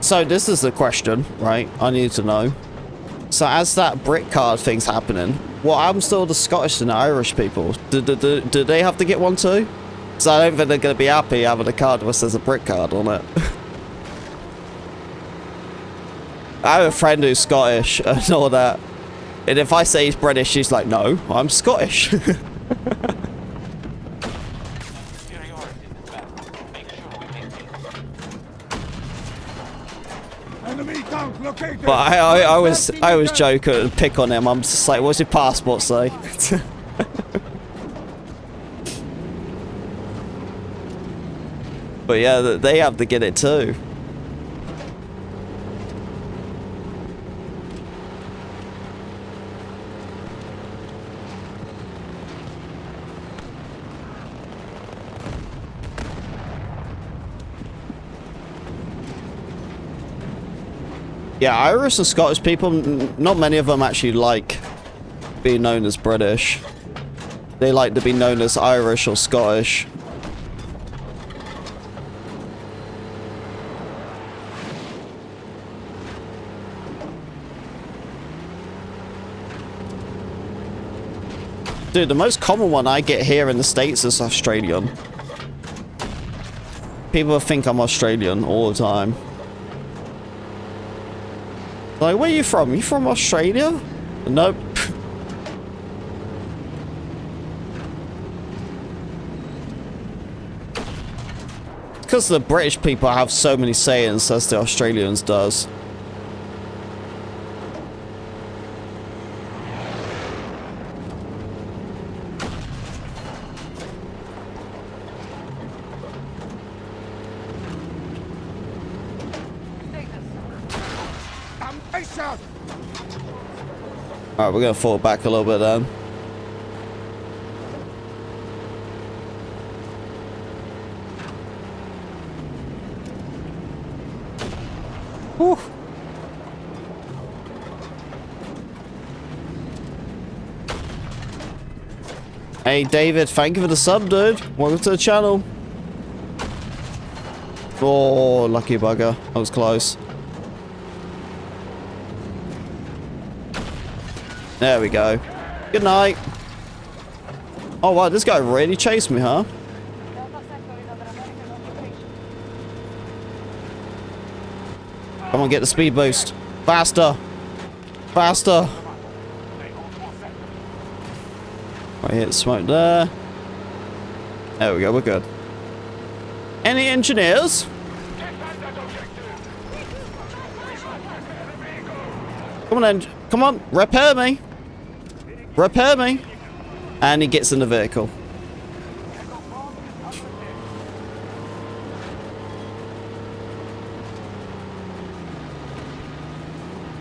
So this is the question, right? I need to know. So as that brick card thing's happening, well, I'm still the Scottish and the Irish people. Do they have to get one too? So I don't think they're going to be happy having a card which says a brick card on it. I have a friend who's Scottish and all that. And if I say he's British, she's like, no, I'm Scottish. Superiority in battle. Make sure Enemy tank located. But I always joke and pick on him. I'm just like, what's your passport say? But yeah, they have to get it too. Yeah, Irish and Scottish people, not many of them actually like being known as British. They like to be known as Irish or Scottish. Dude, the most common one I get here in the States is Australian. People think I'm Australian all the time. Like, where are you from? You from Australia? Nope. Because the British people have so many sayings as the Australians does. Alright, we're gonna fall back a little bit then. Whew. Hey David, thank you for the sub, dude. Welcome to the channel. Oh, lucky bugger. That was close. There we go. Good night. Oh wow, this guy really chased me, huh? Come on, get the speed boost. Faster. Faster. Right, hit smoke there. There we go, we're good. Any engineers? Come on, come on, repair me. Repair me. And he gets in the vehicle.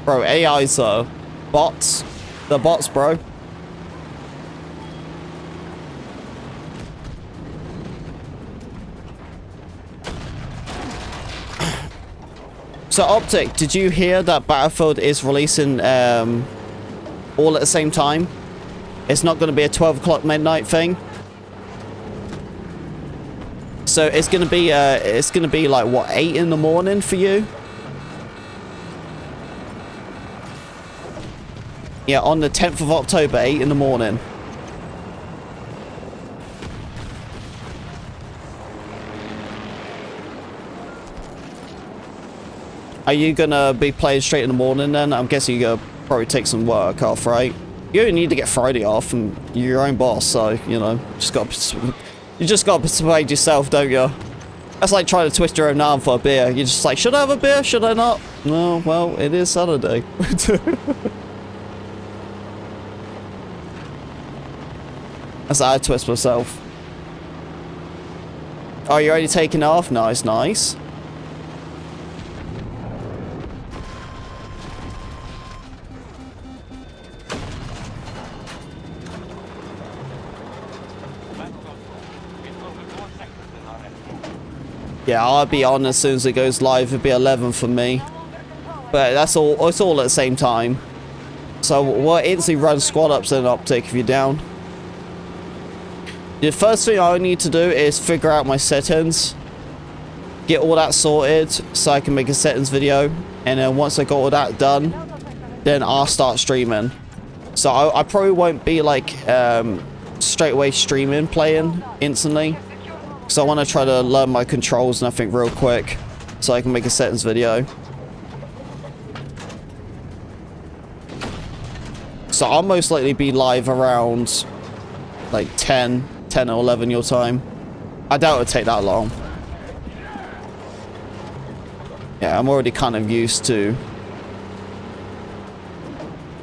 Bro, AI's bots. The bots, bro. So, Optic, did you hear that Battlefield is releasing all at the same time? It's not going to be a 12 o'clock midnight thing. So it's going to be like what, 8 in the morning for you? Yeah, on the 10th of October, 8 in the morning. Are you gonna be playing straight in the morning then? I'm guessing you're gonna probably take some work off, right? You only need to get Friday off, and you're your own boss, so you know, you just got to persuade yourself, don't you? That's like trying to twist your own arm for a beer. You're just like, should I have a beer? Should I not? No, well, it is Saturday. That's how I twist myself. Oh, you're already taking off? Nice, nice. Yeah, I'll be on as soon as it goes live. It'll be 11 for me. But that's all, it's all at the same time. So we'll instantly run squad ups in Optic if you're down. The first thing I need to do is figure out my settings. Get all that sorted so I can make a settings video. And then once I got all that done, then I'll start streaming. So I probably won't be like straight away streaming, playing instantly. So I want to try to learn my controls and everything real quick so I can make a settings video. So I'll most likely be live around like 10 or 11 your time. I doubt it'll take that long. Yeah, Yeah, I'm already kind of used to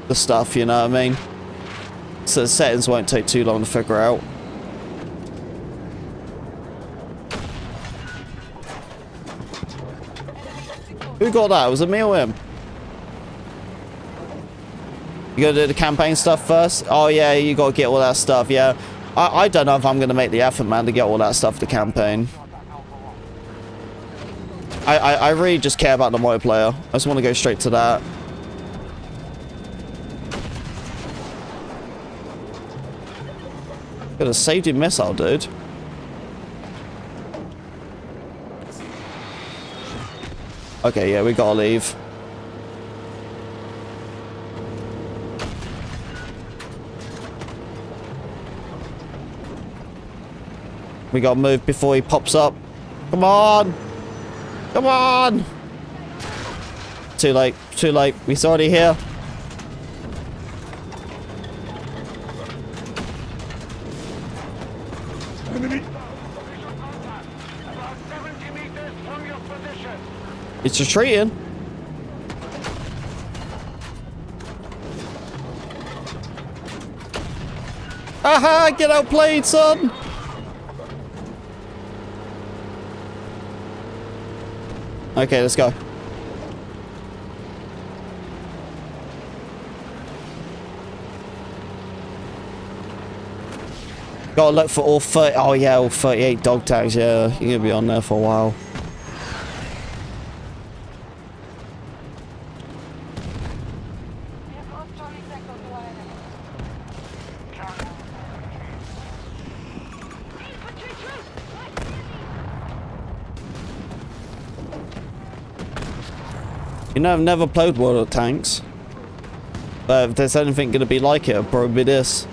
the stuff, you know what I mean? So the settings won't take too long to figure out. Who got that? Was it me or him? You gotta do the campaign stuff first? Oh yeah, you gotta get all that stuff, yeah. I don't know if I'm gonna make the effort, man, to get all that stuff to campaign. I really just care about the multiplayer. I just want to go straight to that. Could have saved your missile, dude. Okay, yeah, we gotta leave. We gotta move before he pops up. Come on! Come on! Too late. Too late. He's already here. Enemy. About 70 meters from your position. It's retreating. Aha! Get outplayed, son! Okay, let's go. Gotta look for all 30. Oh yeah, all 38 dog tags. Yeah, you're gonna be on there for a while. We have lost Charlie Sector to our enemy. You know, I've never played World of Tanks. But if there's anything gonna be like it, it'll probably be this.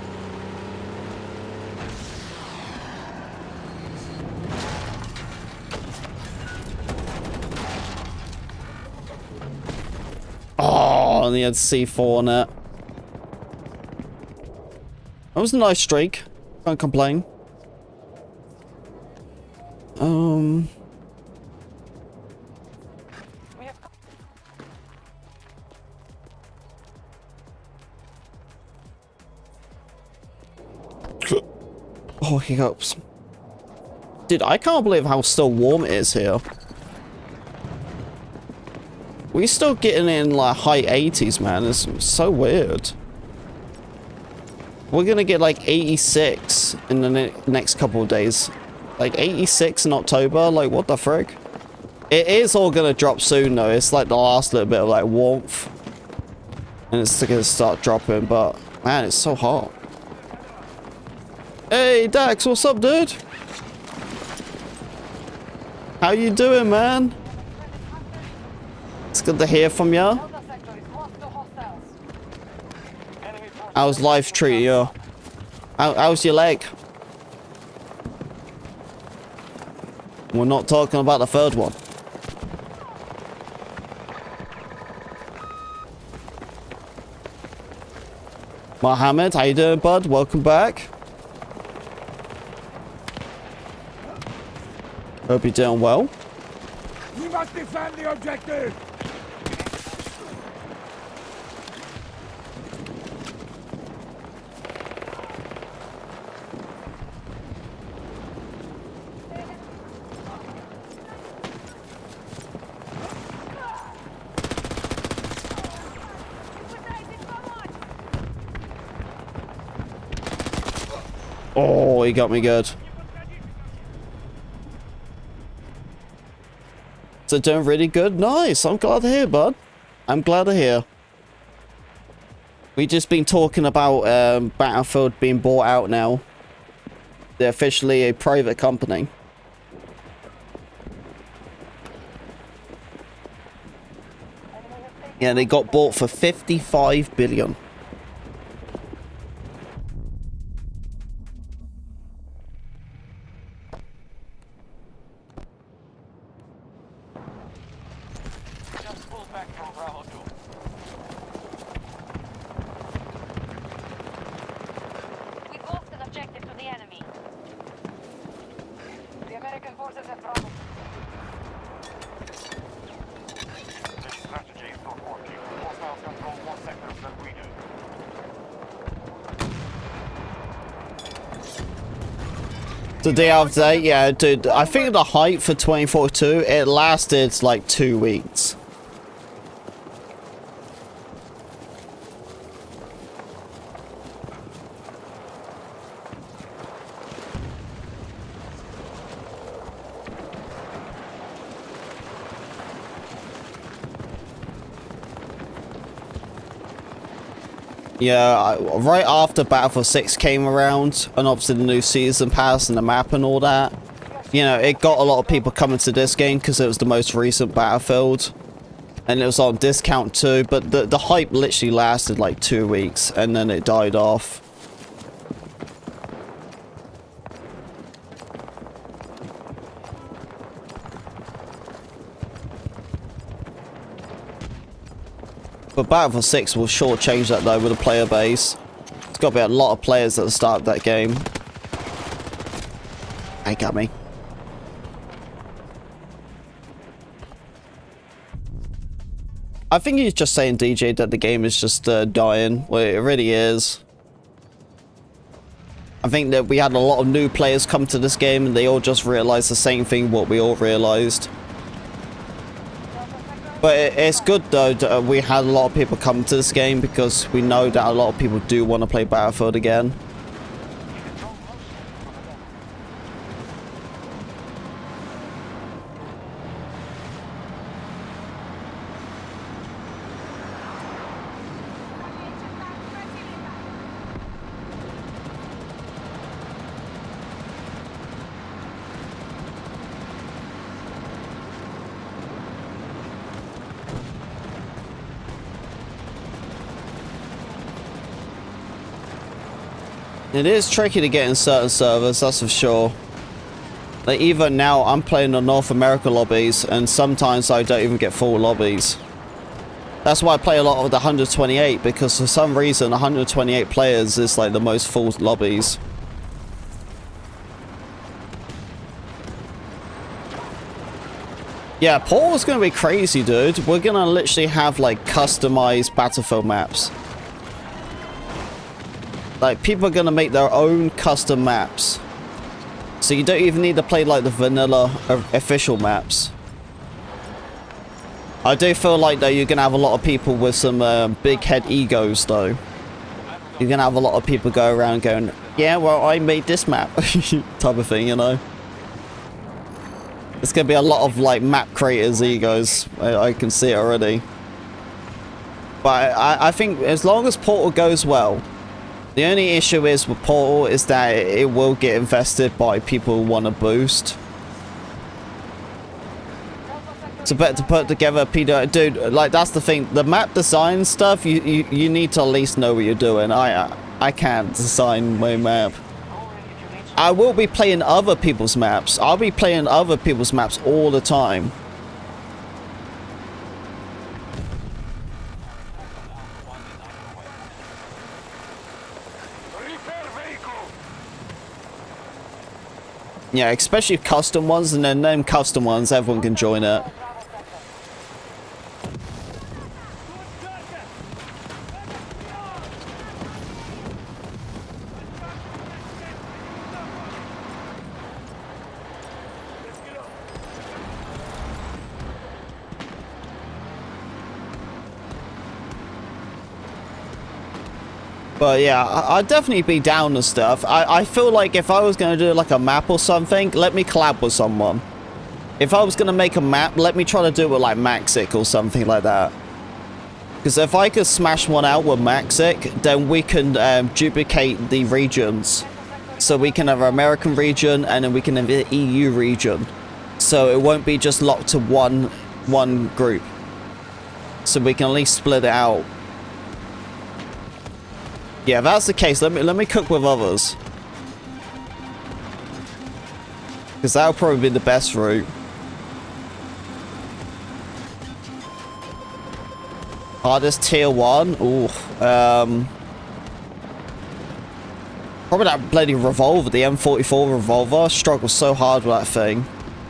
Oh, and he had C4 on it. That was a nice streak. Can't complain. We have Oh, hiccups. Dude, I can't believe how still warm it is here. We're still getting in like high 80s, man. It's so weird. We're gonna get like 86 in the next couple of days. Like 86 in October? Like, what the frick? It is all gonna drop soon, though. It's like the last little bit of like warmth. And it's gonna start dropping, but man, it's so hot. Hey, Dax, what's up, dude? How you doing, man? It's good to hear from you. Delta Sector is lost to hostiles. Enemy forces. How's life treating you? How's your leg? We're not talking about the third one. Mohammed, how you doing, bud? Welcome back. Hope you're doing well. We must defend the objective. Oh, he got me good. So doing really good? Nice. I'm glad to hear, bud. I'm glad to hear. We just been talking about Battlefield being bought out now. They're officially a private company. Yeah, they got bought for 55 billion. Just pulled back from Bravo 2. We've lost an objective to the enemy. The American forces have Bravo. The day after, yeah, dude. I think the hype for 2042, it lasted like 2 weeks. Yeah, right after Battlefield 6 came around, and obviously the new season pass and the map and all that, you know, it got a lot of people coming to this game because it was the most recent Battlefield. And it was on discount too, but the hype literally lasted like 2 weeks, and then it died off. But Battlefield 6 will shortchange that though with a player base. There's got to be a lot of players at the start of that game. They got me. I think he's just saying, DJ, that the game is just dying. Well, it really is. I think that we had a lot of new players come to this game and they all just realized the same thing what we all realized. But it's good though that we had a lot of people come to this game because we know that a lot of people do want to play Battlefield again. It is tricky to get in certain servers, that's for sure. Like even now, I'm playing on North America lobbies, and sometimes I don't even get full lobbies. That's why I play a lot of the 128, because for some reason 128 players is like the most full lobbies. Yeah, Portal's gonna be crazy, dude. We're gonna literally have like customized Battlefield maps. Like, people are gonna make their own custom maps. So you don't even need to play like the vanilla official maps. I do feel like though you're gonna have a lot of people with some big head egos though. You're gonna have a lot of people go around going, yeah, well, I made this map type of thing, you know. It's gonna be a lot of like map creators egos. I can see it already. But I think as long as Portal goes well, the only issue is with Portal is that it will get infested by people who want to boost. So better to put together PWA. Dude, like that's the thing. The map design stuff, you need to at least know what you're doing. I can't design my map. I will be playing other people's maps. I'll be playing other people's maps all the time. Yeah, especially custom ones, and then them custom ones, everyone can join it. But yeah, I'd definitely be down and stuff. I feel like if I was going to do like a map or something, let me collab with someone. If I was going to make a map, let me try to do it with like Maxic or something like that. Because if I could smash one out with Maxic, then we can duplicate the regions. So we can have our American region, and then we can have the EU region. So it won't be just locked to one group. So we can at least split it out. Yeah, if that's the case, let me cook with others. Because that'll probably be the best route. Hardest tier 1? Ooh. Probably that bloody revolver, the M44 revolver. I struggle so hard with that thing.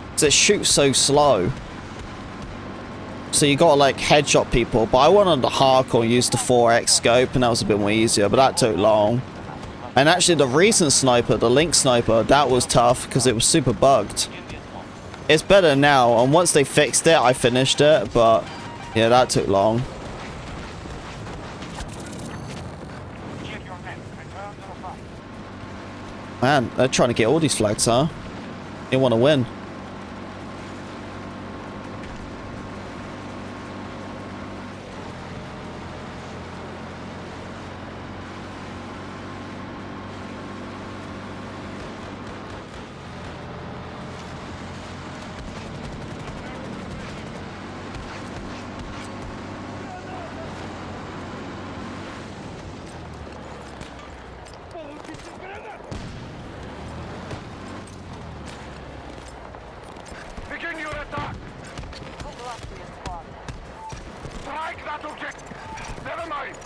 Because it shoots so slow. So you gotta like headshot people, but I wanted the hardcore use the 4x scope, and that was a bit more easier, but that took long. And And actually the recent sniper, the Link sniper, that was tough because it was super bugged. It's better now, and once they fixed it, I finished it, but yeah, that took long. Check your map. Return to the front. Man, they're trying to get all these flags, huh? They want to win. Begin your attack. Good luck to your squad. Strike that objective. Never mind.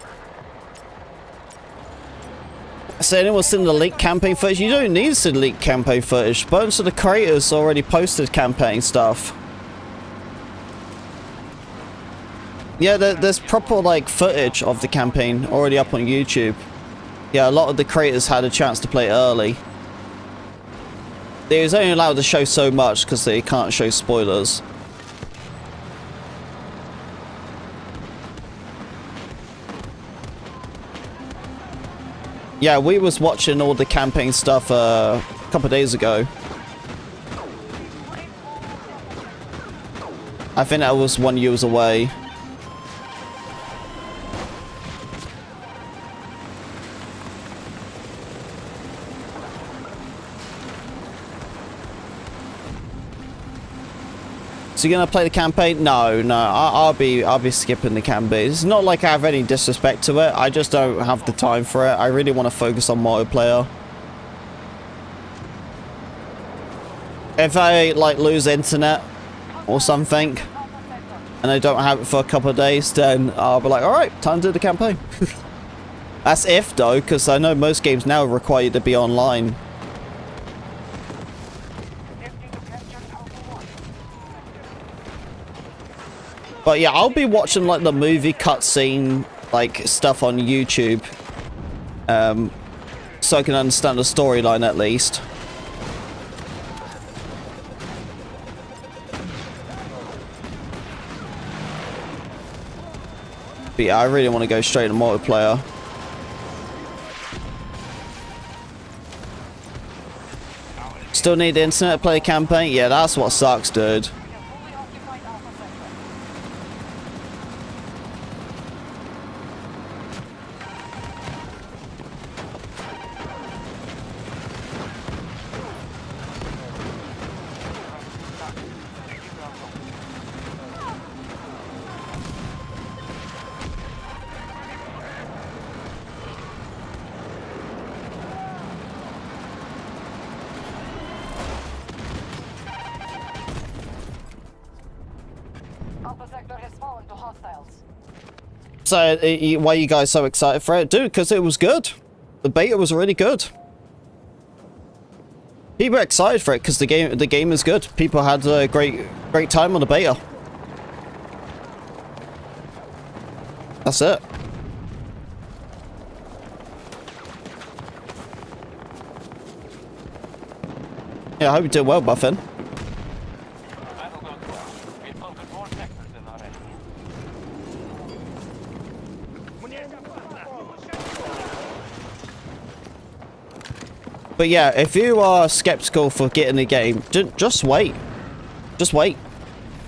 So anyone seen the leaked campaign footage? You don't need to see the leaked campaign footage. Most of the creators already posted campaign stuff. Yeah, there's proper like footage of the campaign already up on YouTube. Yeah, a lot of the creators had a chance to play early. They was only allowed to show so much because they can't show spoilers. Yeah, we was watching all the campaign stuff a couple of days ago. I think that was 1 year away. So you're gonna play the campaign? No, I'll be skipping the campaign. It's not like I have any disrespect to it. I just don't have the time for it. I really want to focus on multiplayer. If I like lose internet or something, and I don't have it for a couple of days, then I'll be like, all right, time to do the campaign. That's if though, because I know most games now require you to be online. But yeah, I'll be watching like the movie cutscene like stuff on YouTube, so I can understand the storyline at least. But yeah, I really want to go straight to multiplayer. Still need the internet to play a campaign? Yeah, that's what sucks, dude. Alpha sector has fallen to hostiles. So, why are you guys so excited for it? Dude, because it was good. The beta was really good. People are excited for it because the game is good. People had a great time on the beta. That's it. Yeah, I hope you did well, Buffin. Battle goes well. We've opened more sectors than already. But yeah, if you are skeptical for getting the game, just wait. Just wait.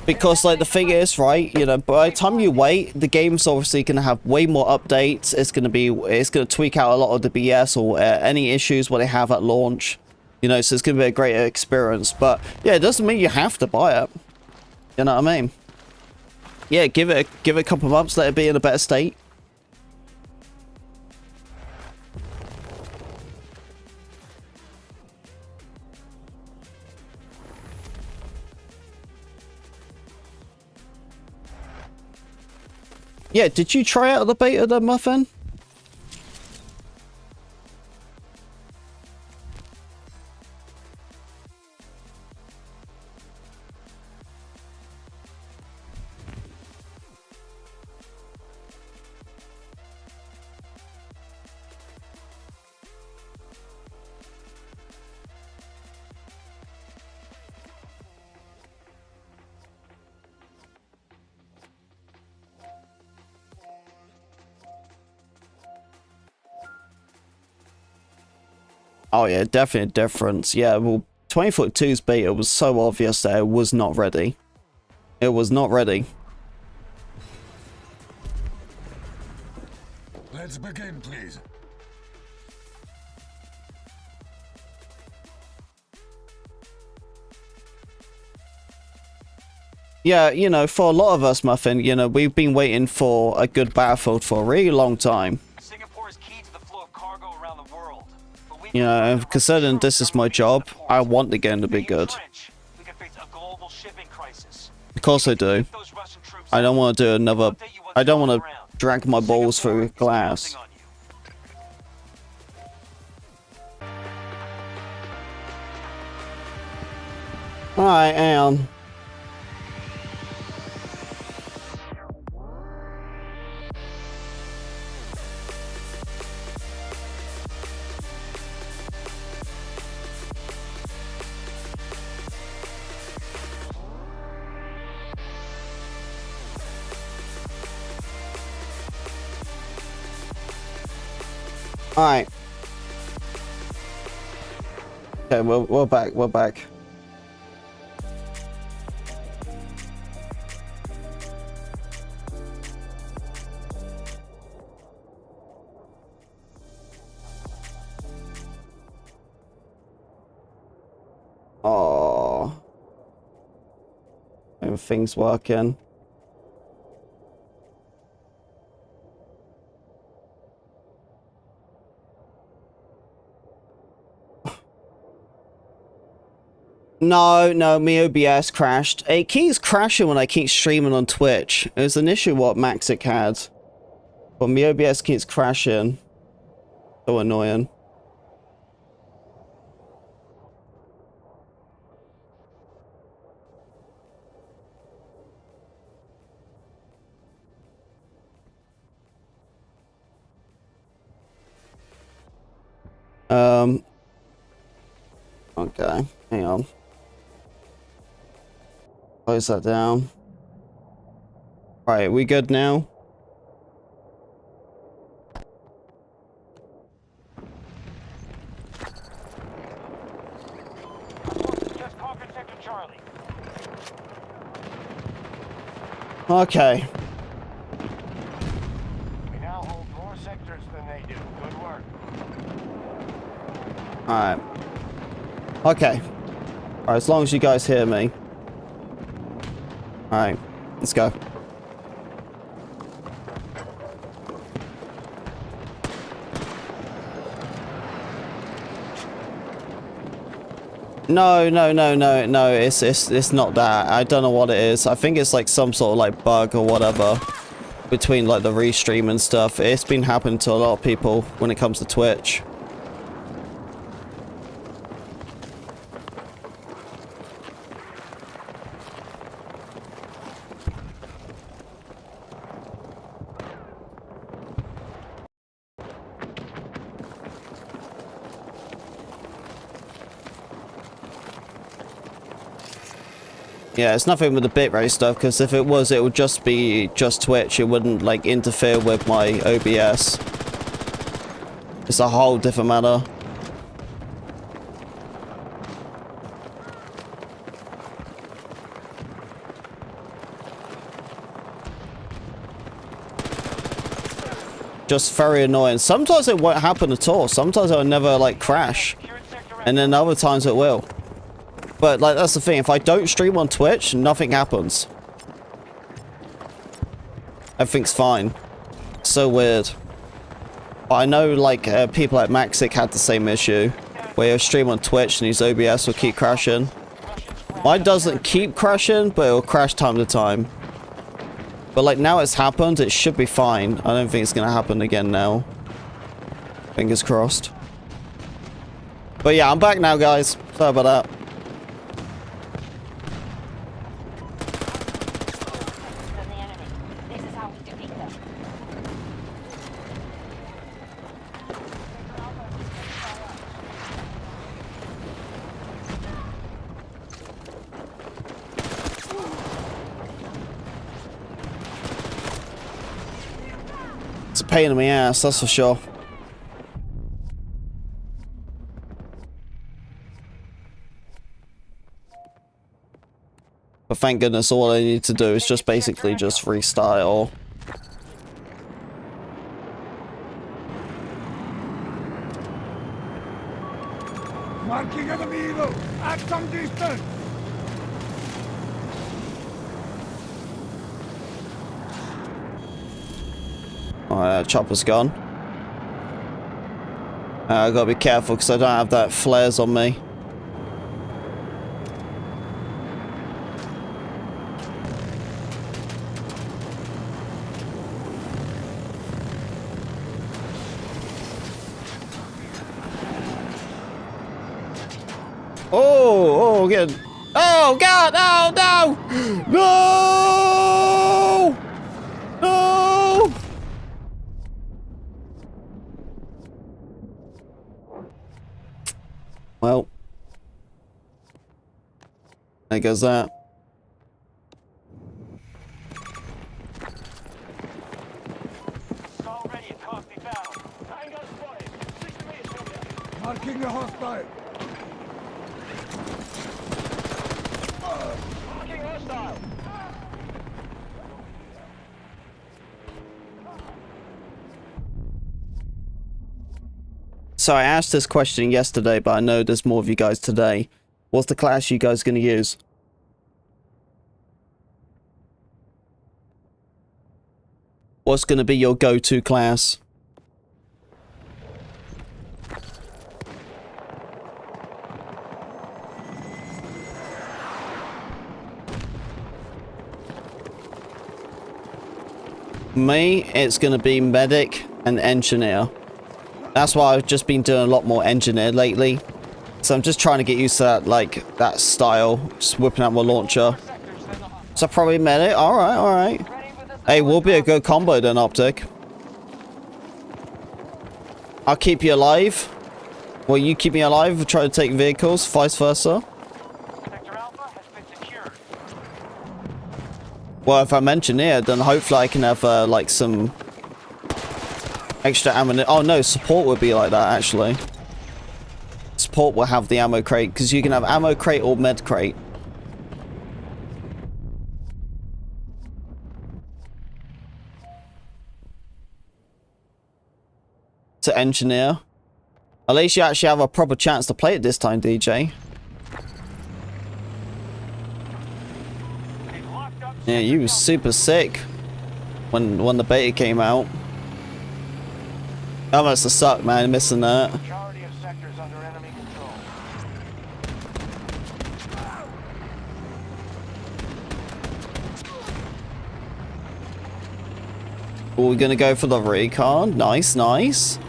Because like the thing is, right, you know, by the time you wait, the game's obviously going to have way more updates. It's going to tweak out a lot of the BS or any issues what they have at launch. You know, so it's going to be a great experience. But yeah, it doesn't mean you have to buy it. You know what I mean? Yeah, give it a couple of months, let it be in a better state. Yeah, did you try out the beta then, Muffin? Oh yeah, definitely a difference. Yeah, well, 2042's beta was so obvious that it was not ready. It was not ready. Let's begin, please. Yeah, you know, for a lot of us, Muffin, you know, we've been waiting for a good Battlefield for a really long time. Singapore is key to the flow of cargo around the world. But we You know, considering this is my job, I want the game to be good. We could face a global shipping crisis. Of course I do. Those Russian troops I don't want to do another... I don't want to drag my balls through glass. on you. Alright, hang on. Alright. Okay, we're back, we're back. Oh. Everything's working. No, my OBS crashed. It keeps crashing when I keep streaming on Twitch. It was an issue what Maxic had. But my OBS keeps crashing. So annoying. Okay, hang on. Close that down. Right, we good now? Just conquered Sector Charlie. Okay. We now hold more sectors than they do. Good work. Alright. Okay. Alright, as long as you guys hear me. Alright, let's go. No, it's not that. I don't know what it is. I think it's like some sort of like bug or whatever between like the restream and stuff. It's been happening to a lot of people when it comes to Twitch. Yeah, it's nothing with the bitrate stuff, because if it was, it would just be just Twitch. It wouldn't, like, interfere with my OBS. It's a whole different matter. Just very annoying. Sometimes it won't happen at all. Sometimes it will never, like, crash. And then other times it will. But, like, that's the thing. If I don't stream on Twitch, nothing happens. Everything's fine. So weird. But I know, like, people like Maxic had the same issue. Where he'll stream on Twitch and his OBS will keep crashing. Mine doesn't keep crashing, but it'll crash time to time. But, like, now it's happened, it should be fine. I don't think it's gonna happen again now. Fingers crossed. But yeah, I'm back now, guys. Sorry about that. It's a pain in the ass, that's for sure. But thank goodness all I need to do is just basically just restyle. Marking enemy eagle at some distance. Alright, chopper's gone. I gotta be careful because I don't have that flares on me. Oh, good. Oh, God, no, no! No! No! Well. There goes that. Already a costly battle. Nine guns spotted. 60 meters from you. Marking the hostile. Marking hostile. So I asked this question yesterday, but I know there's more of you guys today. What's the class you guys gonna use? What's gonna be your go-to class? Me, it's gonna be medic and engineer. That's why I've just been doing a lot more engineer lately. So I'm just trying to get used to that, like, that style. Just whipping out my launcher. So probably medic. Alright, alright. Hey, we'll be a good combo then, Optic. I'll keep you alive. Well, you keep me alive, try to take vehicles, vice versa. Sector Alpha has been secured. Well, if I'm engineer, then hopefully I can have, like, some extra ammunition. Oh, no, support would be like that, actually. Support will have the ammo crate, because you can have ammo crate or med crate. To engineer. At least you actually have a proper chance to play it this time, DJ. They've locked up. Yeah, you was super sick when the beta came out. That must have sucked, man, missing that. Majority of sectors under enemy control. We're gonna go for the recon. Nice, nice.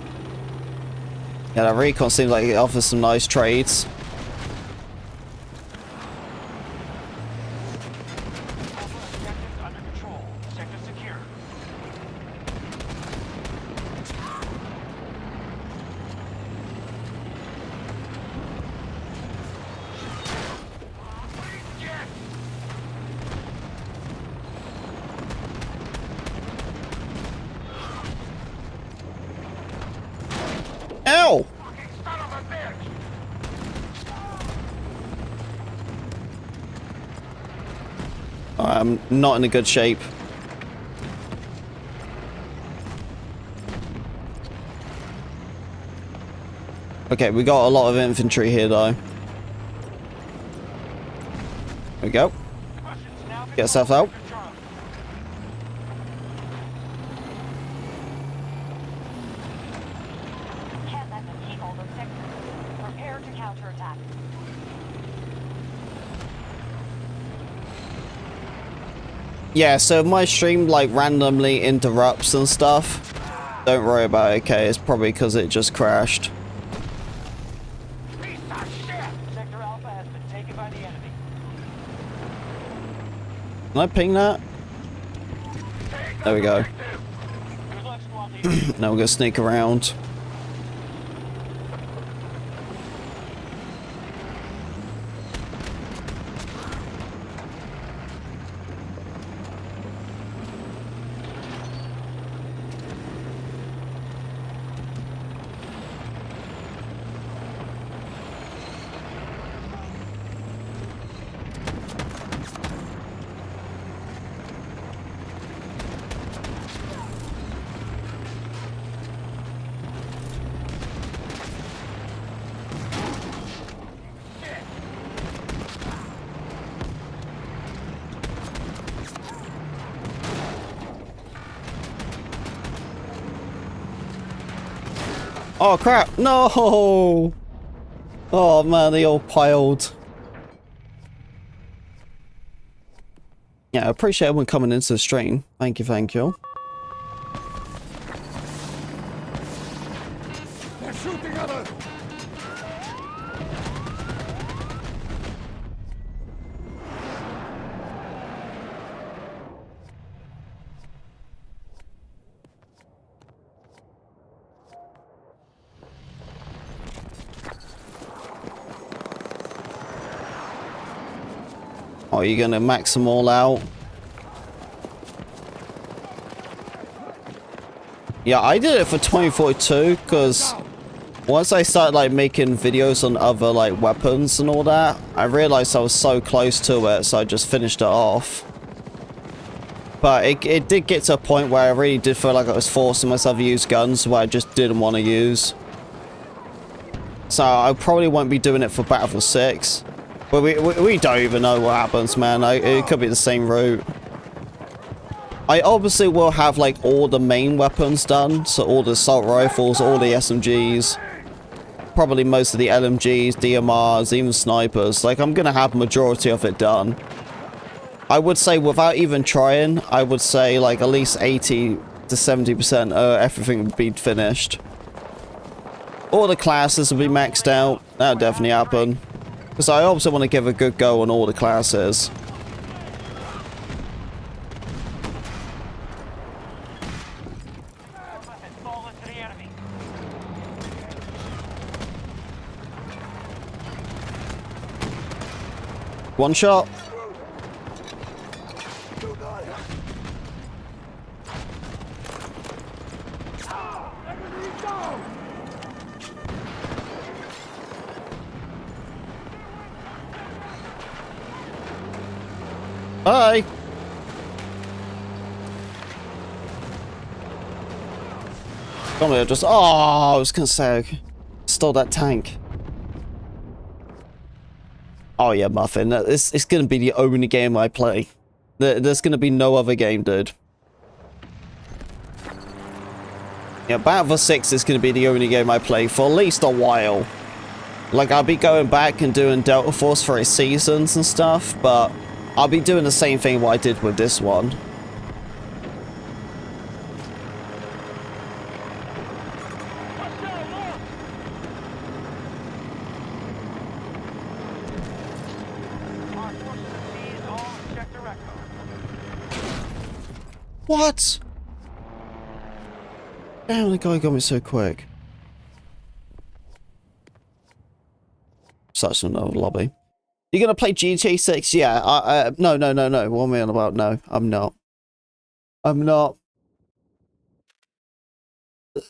Yeah, that recon seems like it offers some nice trades. Objectives under control. Sector secure. Ow! Son of a bitch! I'm not in a good shape. Okay, we got a lot of infantry here, though. There we go. Questions now. Get yourself out. Charlie. Can't let them keep all those sectors. Prepare to counterattack. Yeah, so if my stream like randomly interrupts and stuff, don't worry about it, okay? It's probably because it just crashed. Piece of shit! Sector Alpha has been taken by the enemy. Can I ping that? There we go. Good luck, squad leader. Now we're gonna sneak around. Oh crap! No! Oh man, they all piled. Yeah, I appreciate everyone coming into the stream. Thank you, thank you. They're shooting at us! Oh, you're gonna max them all out? Yeah, I did it for 2042 because once I started like making videos on other like weapons and all that, I realized I was so close to it, so I just finished it off. But it did get to a point where I really did feel like I was forcing myself to use guns where I just didn't want to use. So I probably won't be doing it for Battlefield 6. But we don't even know what happens, man. It could be the same route. I obviously will have like all the main weapons done, so all the assault rifles, all the SMGs, probably most of the LMGs, DMRs, even snipers. Like I'm gonna have majority of it done. I would say without even trying, I would say like at least 80 to 70% everything would be finished. All the classes will be maxed out. That'll definitely happen. Because I also want to give a good go on all the classes. One shot. Bye. Come here, just I was gonna say I stole that tank. Oh yeah, Muffin. It's gonna be the only game I play. There's gonna be no other game, dude. Yeah, Battlefield 6 is gonna be the only game I play for at least a while. Like I'll be going back and doing Delta Force for its seasons and stuff, but I'll be doing the same thing what I did with this one. What? Damn, the guy got me so quick. Such another lobby. You're gonna play GTA 6? Yeah, no. What am I on about? No, I'm not. I'm not.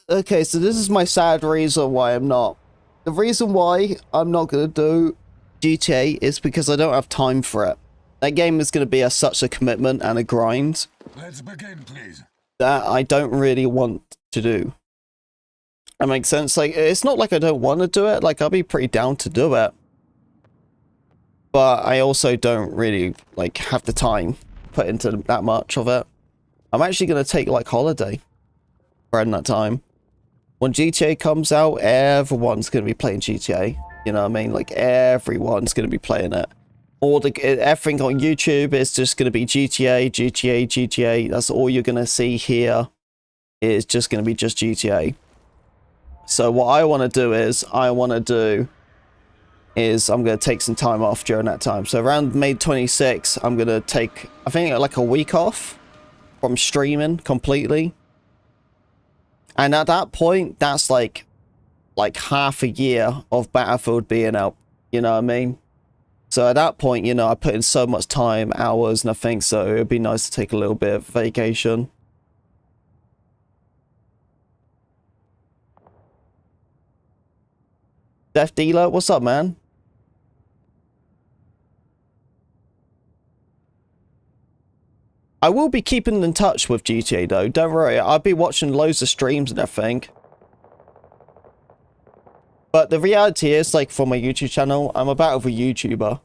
Okay, so this is my sad reason why I'm not. The reason why I'm not gonna do GTA is because I don't have time for it. That game is gonna be such a commitment and a grind. Let's begin, please. That I don't really want to do. That makes sense? Like, it's not like I don't want to do it. Like, I'll be pretty down to do it. But I also don't really, like, have the time put into that much of it. I'm actually going to take, like, holiday around that time. When GTA comes out, everyone's going to be playing GTA. You know what I mean? Like, everyone's going to be playing it. Everything on YouTube is just going to be GTA. That's all you're going to see here. Is just going to be just GTA. So what I want to do is, I'm going to take some time off during that time. So around May 26th, I'm going to take, I think, like a week off from streaming completely. And at that point, that's like half a year of Battlefield being out. You know what I mean? So at that point, you know, I put in so much time, hours, and I think so it would be nice to take a little bit of vacation. Death Dealer, what's up, man? I will be keeping in touch with GTA though, don't worry. I'll be watching loads of streams and everything. But the reality is, like, for my YouTube channel, I'm a Battlefield YouTuber.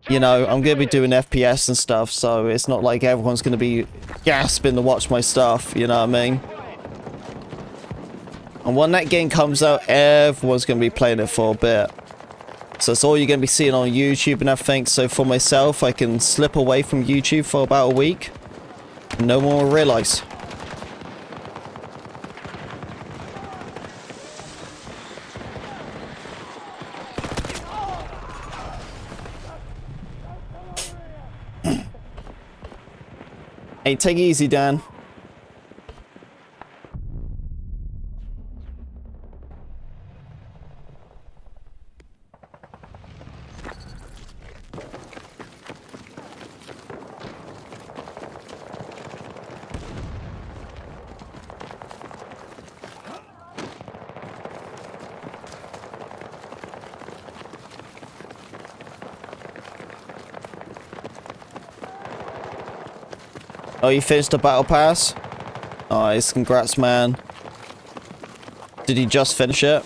You know, I'm going to be doing FPS and stuff, so it's not like everyone's going to be gasping to watch my stuff, you know what I mean? And when that game comes out, everyone's going to be playing it for a bit. So it's all you're going to be seeing on YouTube and everything. So for myself, I can slip away from YouTube for about a week. No one will realize. Hey, take it easy, Dan. Oh, you finished the battle pass? Nice, congrats, man. Did you just finish it?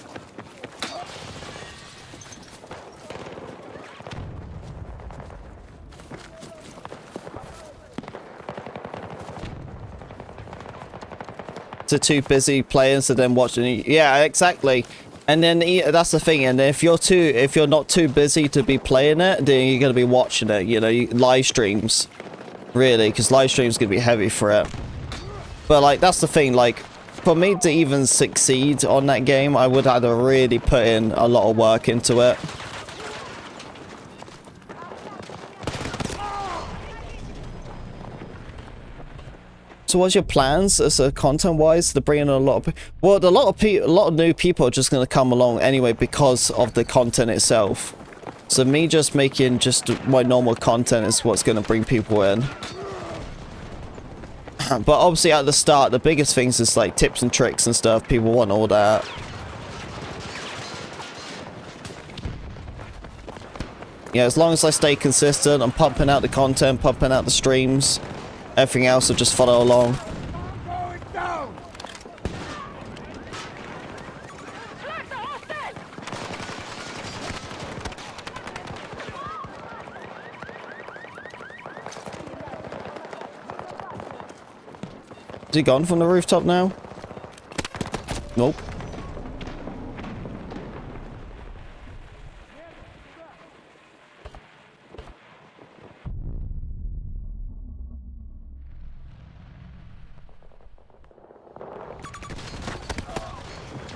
So too busy playing, so then watching. Yeah, exactly. And then that's the thing. And if you're not too busy to be playing it, then you're gonna be watching it. You know, live streams. Really, because live stream's gonna be heavy for it. But like, that's the thing, like, for me to even succeed on that game, I would have to really put in a lot of work into it. So what's your plans as a content-wise to bring in a lot of... Well, a lot of new people are just gonna come along anyway because of the content itself. So me just making just my normal content is what's going to bring people in. But obviously at the start, the biggest things is like tips and tricks and stuff. People want all that. Yeah, as long as I stay consistent, I'm pumping out the content, pumping out the streams. Everything else will just follow along. Is he gone from the rooftop now? Nope.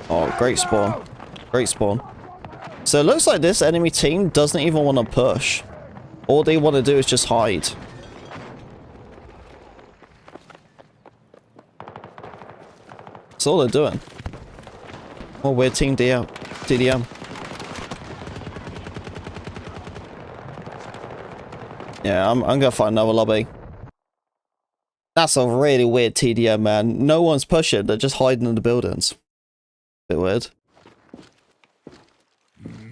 Oh, great spawn. Great spawn. So it looks like this enemy team doesn't even want to push. All they want to do is just hide. That's all they're doing. Oh, we're team DDM. Yeah, I'm gonna find another lobby. That's a really weird TDM, man. No one's pushing, they're just hiding in the buildings. Bit weird.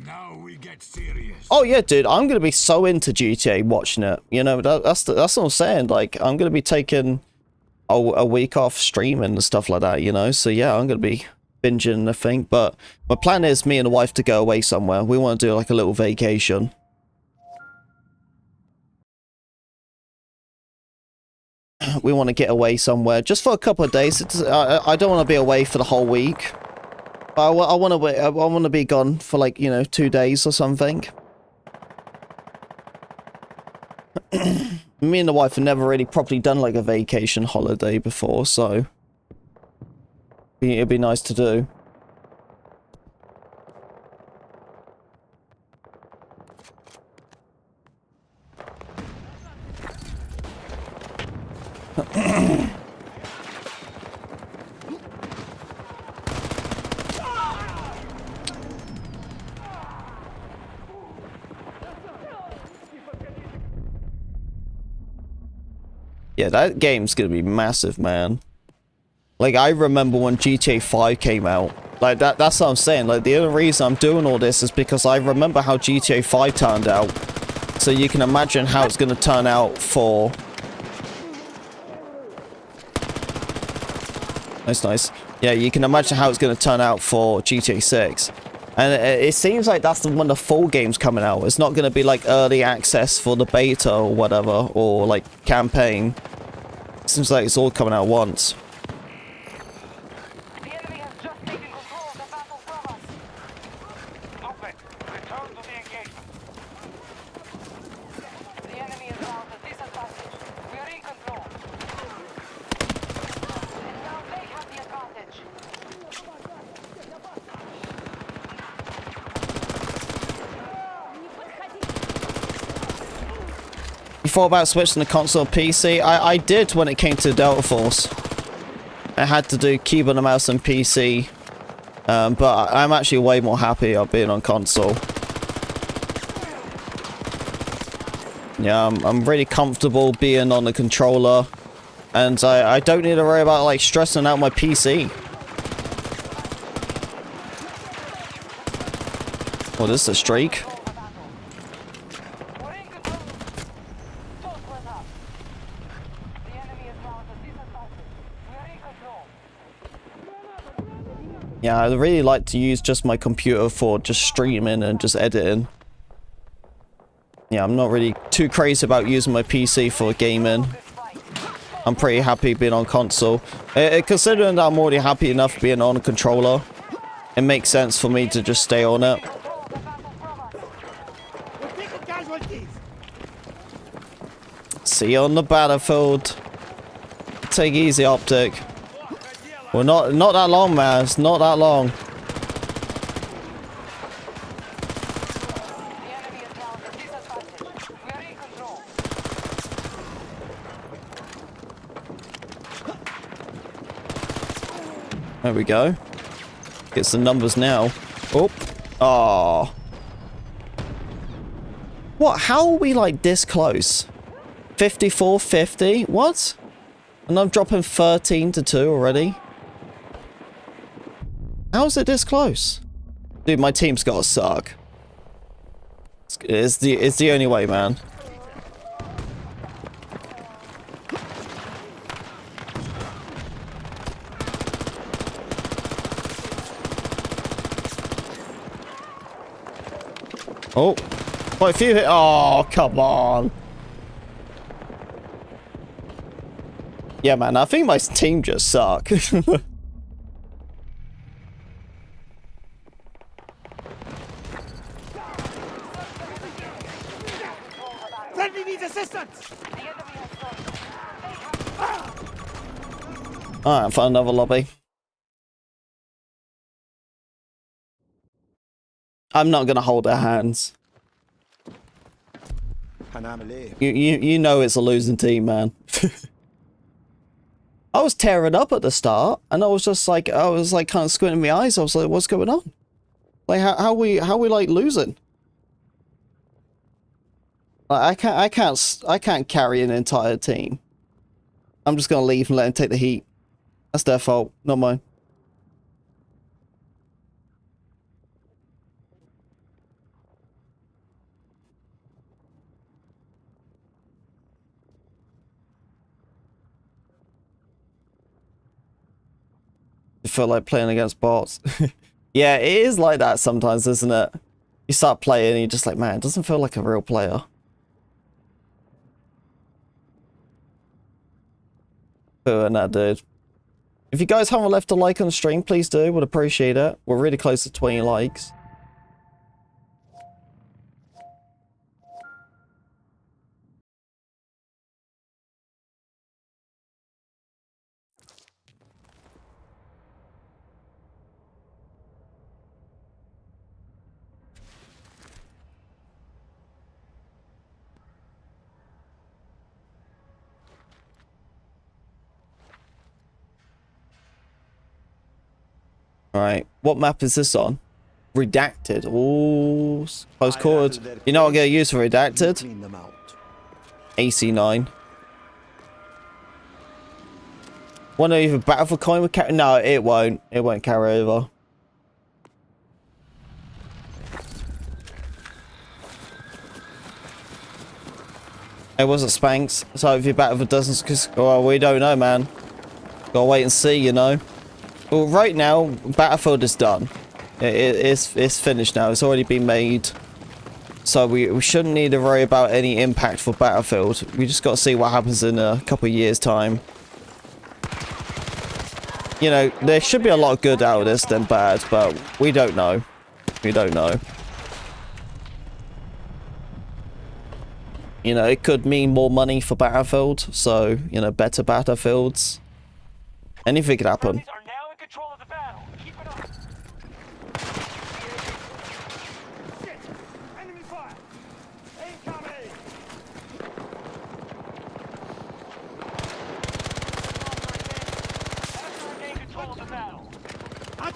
Now we get serious. Oh yeah, dude, I'm gonna be so into GTA watching it. You know, that's what I'm saying. Like, I'm gonna be taking a week off streaming and stuff like that, you know? So yeah, I'm gonna be binging, I think. But my plan is me and the wife to go away somewhere. We want to do like a little vacation. We want to get away somewhere just for a couple of days. I don't want to be away for the whole week. But I want to be gone for like, you know, 2 days or something. Me and the wife have never really properly done like a vacation holiday before, so it'd be nice to do. Yeah, that game's gonna be massive, man. Like, I remember when GTA 5 came out. Like, that's what I'm saying. Like, the only reason I'm doing all this is because I remember how GTA 5 turned out. So you can imagine how it's gonna turn out for... That's nice. Yeah, you can imagine how it's gonna turn out for GTA 6. And it seems like that's when the full game's coming out. It's not going to be like early access for the beta or whatever, or like campaign. It seems like it's all coming out once. The enemy has just taken You thought about switching to console PC? I did when it came to Delta Force. I had to do keyboard and mouse and PC. But I'm actually way more happy of being on console. Yeah, I'm really comfortable being on the controller. And I don't need to worry about, like, stressing out my PC. Oh, this is a streak. We're in control. Don't let up. The enemy is mounted. This is us. We're in control. Yeah, I really like to use just my computer for just streaming and just editing. Yeah, I'm not really too crazy about using my PC for gaming. I'm pretty happy being on console. Considering that I'm already happy enough being on a controller, it makes sense for me to just stay on it. We're taking casualties. See you on the battlefield. Take easy, Optic. Well, not that long, man. It's not that long. The enemy is mounted. This is us. We're in control. There we go. Gets the numbers now. Oh. Oh. What? How are we like this close? 54-50? What? And I'm dropping 13-2 already? How is it this close? Dude, my team's gotta suck. It's the only way, man. Oh, quite a few hit. Oh, come on. Yeah, man, I think my team just suck. Friendly needs assistance. Alright, find another lobby. I'm not gonna hold their hands. You know it's a losing team, man. I was tearing up at the start, and I was just like, I was like kind of squinting my eyes. I was like, what's going on? Like, how we like losing? Like, I can't carry an entire team. I'm just gonna leave and let them take the heat. That's their fault, not mine. I feel like playing against bots. Yeah, it is like that sometimes, isn't it? You start playing and you're just like, man, it doesn't feel like a real player. Doing that, dude. If you guys haven't left a like on the stream, please do. Would appreciate it. We're really close to 20 likes. Alright, what map is this on? Redacted. Ooh, close quarters. You know what I'm going to use for Redacted? AC9. Want to even battle for coin with carry? No, it won't. It won't carry over. It wasn't Spanx. So if you battle for dozens, because, well, we don't know, man. Gotta wait and see, you know. Well, right now, Battlefield is done. It's finished now. It's already been made. So we shouldn't need to worry about any impact for Battlefield. We just got to see what happens in a couple of years' time. You know, there should be a lot of good out of this than bad, but we don't know. We don't know. You know, it could mean more money for Battlefield, so, you know, better Battlefields. Anything could happen. Friendlies are now in control of the battle. Keep it up. Shit! Enemy fire! Incoming!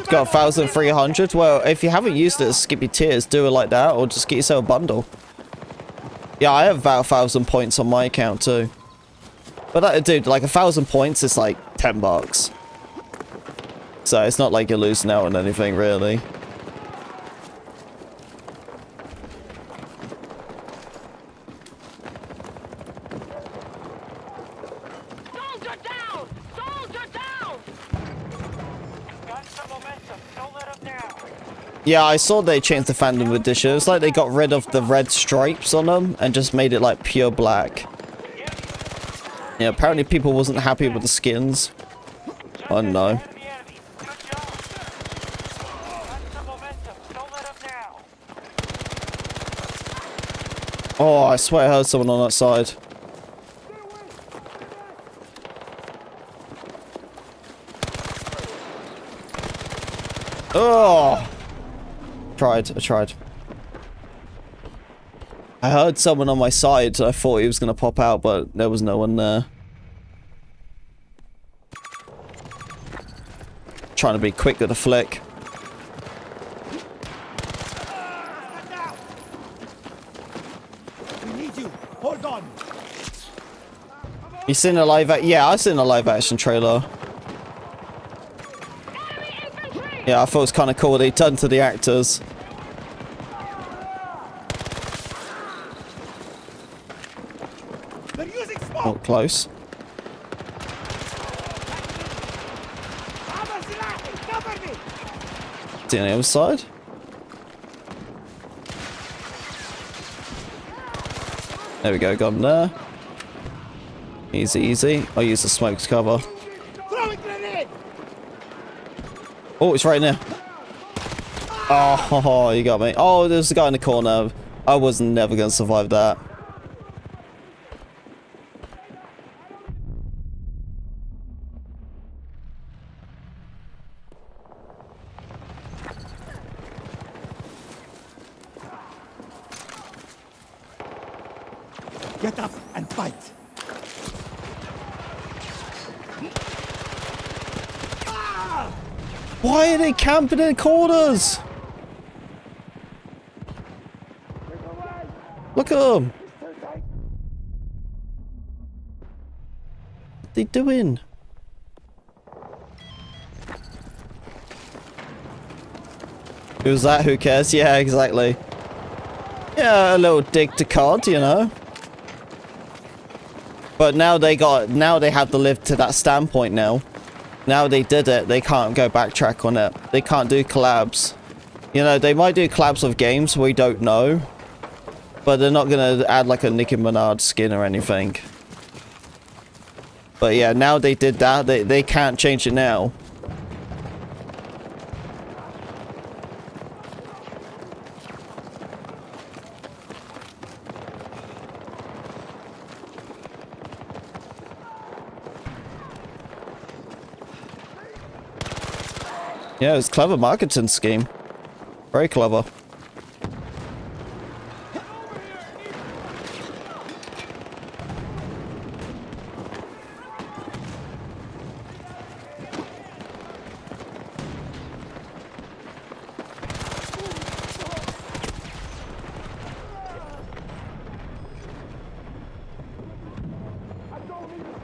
Got 1,300. Well, if you haven't used it, skip your tiers. Do it like that, or just get yourself a bundle. Yeah, I have about 1,000 points on my account too. But that, dude, like 1,000 points is like $10. So it's not like you're losing out on anything, really. Soldier down! Soldier down! Got some momentum. Don't let him down. Yeah, I saw they changed the Phantom Edition. It's like they got rid of the red stripes on them and just made it like pure black. Yeah, apparently people wasn't happy with the skins. Oh no. Oh, I swear I heard someone on that side. Oh! I tried. I heard someone on my side, so I thought he was going to pop out, but there was no one there. Trying to be quick with the flick. We need you. Hold on. You seen a live action? Yeah, I seen a live action trailer. Yeah, I thought it was kind of cool what they done to the actors. They're using smoke. Not close. Cover me. See on the other side? There we go, got him there. Easy, easy. I'll use the smoke to cover. Throw a grenade. Oh, it's right there. Oh, you got me. Oh, there's a guy in the corner. I was never going to survive that. Get up and fight. Why are they camping in corners? Look at them. What are they doing? Who's that? Who cares? Yeah, exactly. Yeah, a little dig to COD, you know. But now they have to live to that standpoint now. Now they did it, they can't go backtrack on it. They can't do collabs. You know, they might do collabs of games, we don't know. But they're not gonna add like a Nicki Minaj skin or anything. But yeah, now they did that, they can't change it now. Yeah, it's a clever marketing scheme. Very clever.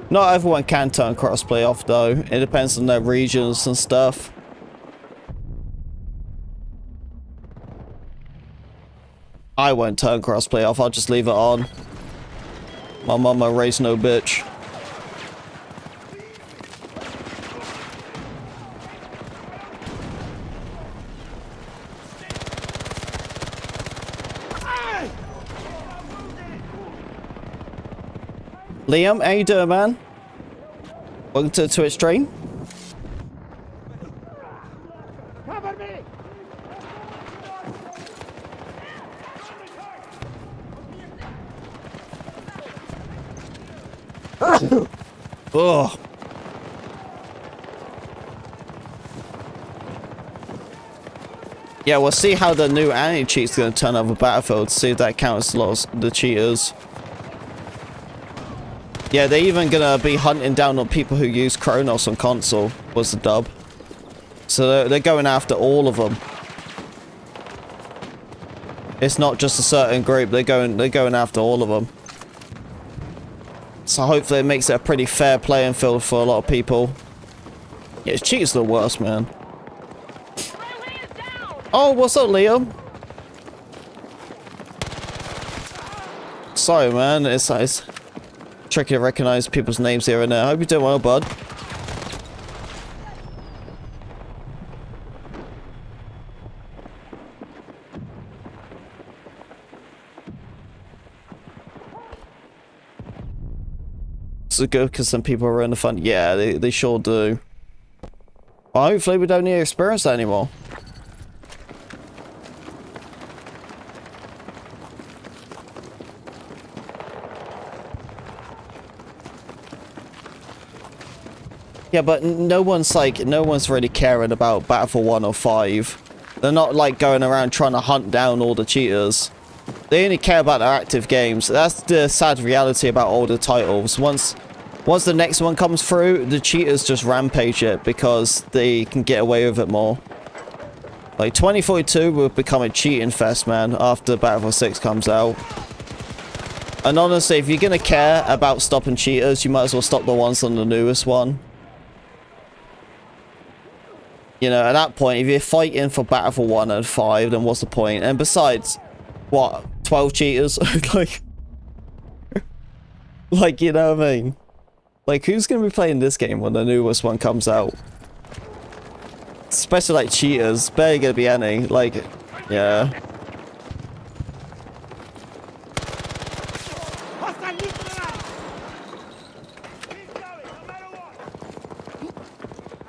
Not everyone can turn crossplay off though. It depends on their regions and stuff. I won't turn crossplay off, I'll just leave it on. My mama raised no bitch. Liam, how you doing, man? Welcome to the Twitch stream. Cover me. Ugh. Yeah, we'll see how the new anti-cheat's gonna turn over Battlefield. See if that counts as the cheaters. Yeah, they're even gonna be hunting down on people who use Kronos on console. Was the dub? So they're going after all of them. It's not just a certain group. They're going after all of them. So hopefully it makes it a pretty fair playing field for a lot of people. Yeah, cheaters are the worst, man. Oh, what's up, Liam? Sorry, man. It's tricky to recognize people's names here and there. I hope you're doing well, bud. It's good because some people are in the fun. Yeah, they sure do. Well, hopefully we don't need to experience that anymore. Yeah, but no one's really caring about Battlefield 1 or 5. They're not like going around trying to hunt down all the cheaters. They only care about their active games. That's the sad reality about older titles. Once the next one comes through, the cheaters just rampage it because they can get away with it more. Like 2042 will become a cheating fest, man, after Battlefield 6 comes out. And honestly, if you're gonna care about stopping cheaters, you might as well stop the ones on the newest one. You know, at that point, if you're fighting for Battlefield 1 and 5, then what's the point? And besides, what, 12 cheaters? like, you know what I mean? Like, who's going to be playing this game when the newest one comes out? Especially, like, cheaters. Barely going to be any. Like, yeah.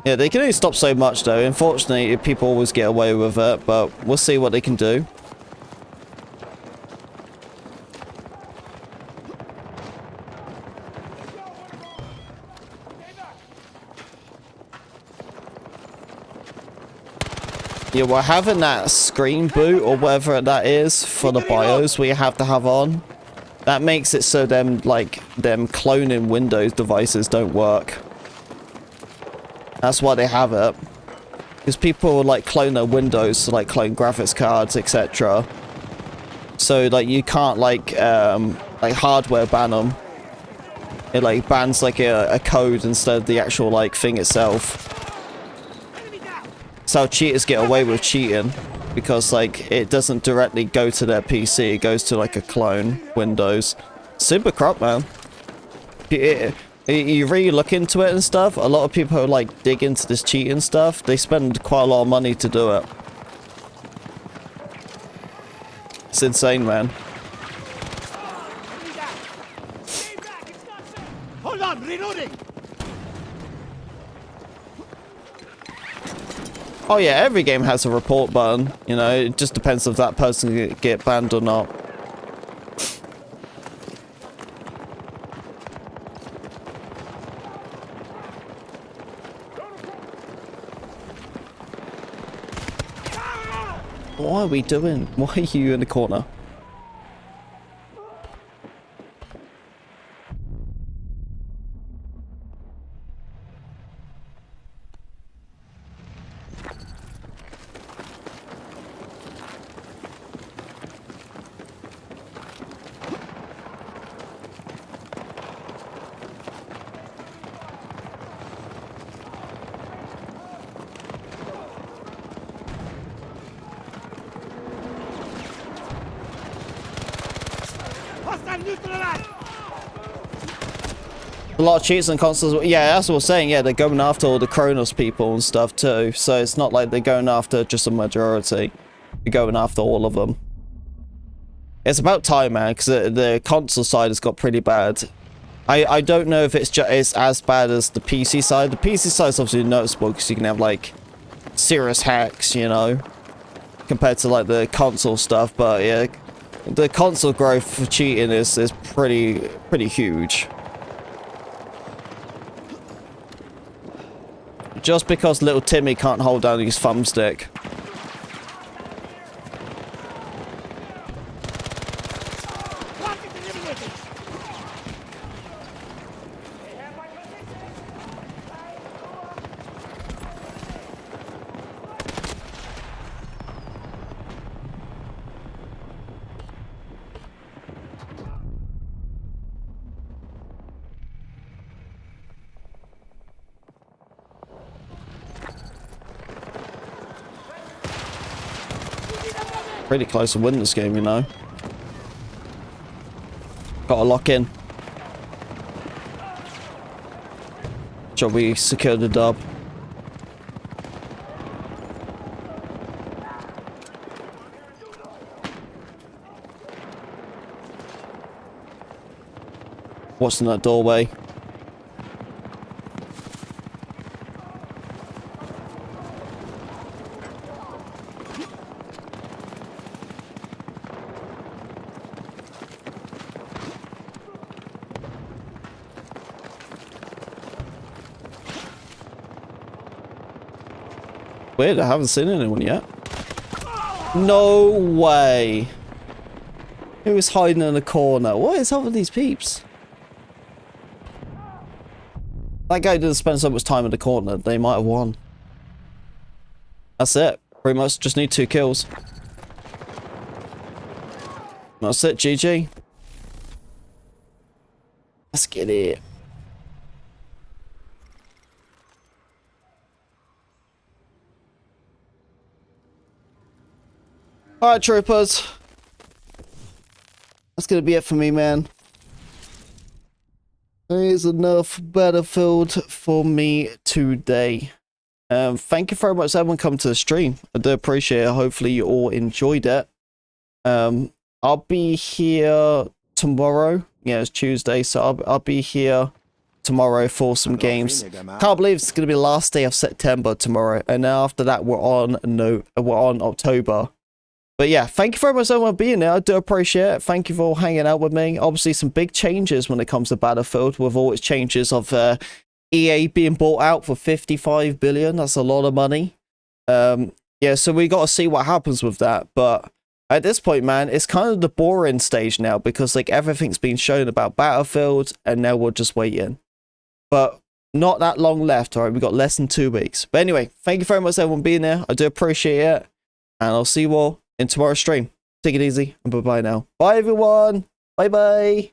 Yeah, they can only stop so much, though. Unfortunately, people always get away with it, but we'll see what they can do. Yeah, we're having that screen boot or whatever that is for the BIOS we have to have on. That makes it so them cloning Windows devices don't work. That's why they have it. Because people will like clone their Windows to like clone graphics cards, etc. So like you can't like hardware ban them. It like bans like a code instead of the actual like thing itself. That's how cheaters get away with cheating, because like it doesn't directly go to their PC, it goes to like a clone Windows. Super crap, man. You really look into it and stuff, a lot of people who like dig into this cheating stuff, they spend quite a lot of money to do it. It's insane, man. Hold on, reloading. Oh yeah, every game has a report button, you know, it just depends if that person can get banned or not. What are we doing? Why are you in the corner? A lot of cheats on consoles. Yeah, that's what I'm saying. Yeah, they're going after all the Kronos people and stuff too. So it's not like they're going after just a majority. They're going after all of them. It's about time, man, because the console side has got pretty bad. I don't know if it's as bad as the PC side. The PC side is obviously noticeable because you can have like serious hacks, you know, compared to like the console stuff. But yeah, the console growth for cheating is pretty huge. Just because little Timmy can't hold down his thumbstick. Pretty close to winning this game, you know. Gotta lock in. Shall we secure the dub? What's in that doorway? Weird, I haven't seen anyone yet. No way. Who is hiding in a corner? What is up with these peeps? That guy didn't spend so much time in the corner. They might have won. That's it. Pretty much just need 2 kills. That's it, GG. Let's get it. Alright, troopers. That's gonna be it for me, man. There is enough Battlefield for me today. Thank you very much everyone coming to the stream. I do appreciate it. Hopefully you all enjoyed it. I'll be here tomorrow. Yeah, it's Tuesday, so I'll be here tomorrow for some games. Can't believe it's gonna be the last day of September tomorrow, and then after that we're on October. But yeah, thank you very much everyone for being there. I do appreciate it. Thank you for hanging out with me. Obviously, some big changes when it comes to Battlefield, with all its changes of EA being bought out for 55 billion. That's a lot of money. Yeah, so we got to see what happens with that. But at this point, man, it's kind of the boring stage now, because like everything's been shown about Battlefield, and now we're just waiting. But not that long left, all right? We've got less than 2 weeks. But anyway, thank you very much everyone being there. I do appreciate it. And I'll see you all in tomorrow's stream. Take it easy, and bye-bye now. Bye, everyone. Bye-bye.